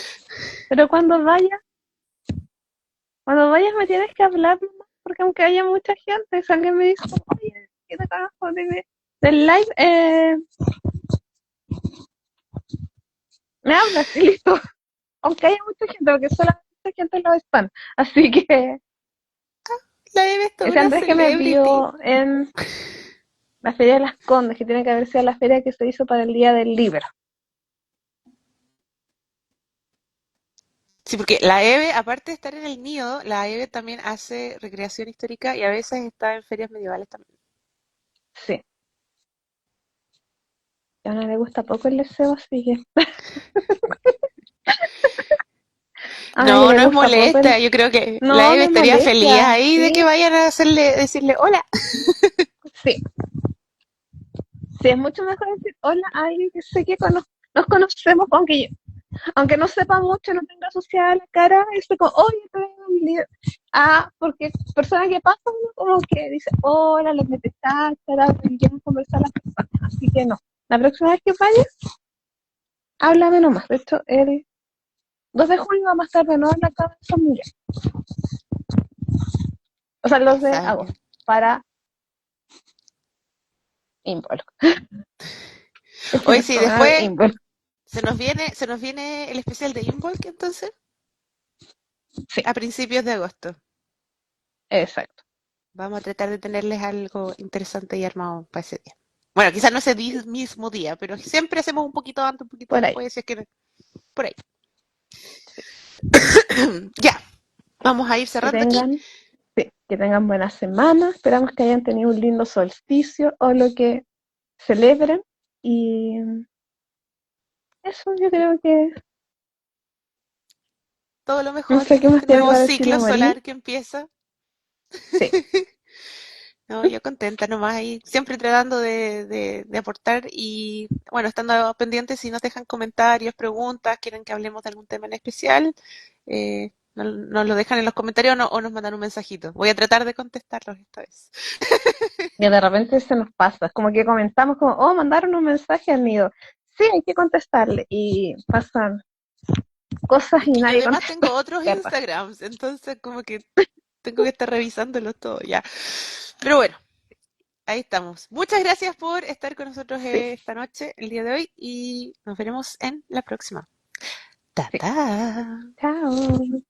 pero cuando vayas me tienes que hablar nomás, porque aunque haya mucha gente, si alguien me dice, oye, ¿qué te conozco del live? Me hablas y listo. Aunque haya mucha gente, porque solamente mucha gente lo están. Así que La Eve es toda ese una Andrés que me celebrity. vio en la Feria de las Condes, que tiene que haber sido la feria que se hizo para el Día del Libro. Sí, porque la Eve, aparte de estar en el nido, la Eve también hace recreación histórica y a veces está en ferias medievales también. Sí. A Ana le gusta poco el deseo, así que a Ana No, le no es gusta poco el... molesta. Yo creo que la No, Eve no es estaría feliz molestia, ahí de que sí, vayan a decirle hola. sí. Sí, es mucho mejor decir, hola, ay, que sé que nos conocemos, aunque no sepa mucho, no tenga asociada la cara, es como, oye, te vengo un líder. Ah, porque persona que pasa, uno como que dice, hola, les mete cháchara, y quieren conversar las personas. Así que no. La próxima vez que vayas, háblame nomás. De hecho, el 2 de julio vamos a estar de nuevo en la casa de familia. O sea, el Ya 2 de saben. agosto, para Involk. El fin Hoy de sí, semana de después Involk. se nos viene el especial de Involk entonces, Sí, a principios de agosto. exacto. Vamos a tratar de tenerles algo interesante y armado para ese día. Bueno, quizás no ese mismo día, pero siempre hacemos un poquito antes, un poquito Por ahí. después, si es que por ahí. Sí. Ya, vamos a ir Que cerrando aquí. tengan, sí, que tengan buena semana. Esperamos que hayan tenido un lindo solsticio o lo que celebren y eso yo creo que Todo lo no mejor sé en qué más este tiene nuevo para decir la ciclo Marí. solar que empieza. Sí, No, yo contenta nomás ahí, siempre tratando de aportar y bueno, estando pendientes si nos dejan comentarios, preguntas, quieren que hablemos de algún tema en especial, nos lo dejan en los comentarios o nos mandan un mensajito. Voy a tratar de contestarlos esta vez. que de repente se nos pasa, es como que comentamos como, oh, mandaron un mensaje al nido. Sí, hay que contestarle y pasan cosas Es y que yo nadie además contesta. tengo otros Verdad. Instagrams, entonces como que tengo que estar revisándolos todo ya. Pero bueno, ahí estamos. Muchas gracias por estar con nosotros Sí, esta noche, el día de hoy, y nos veremos en la próxima. Ta sí. ta. Chao.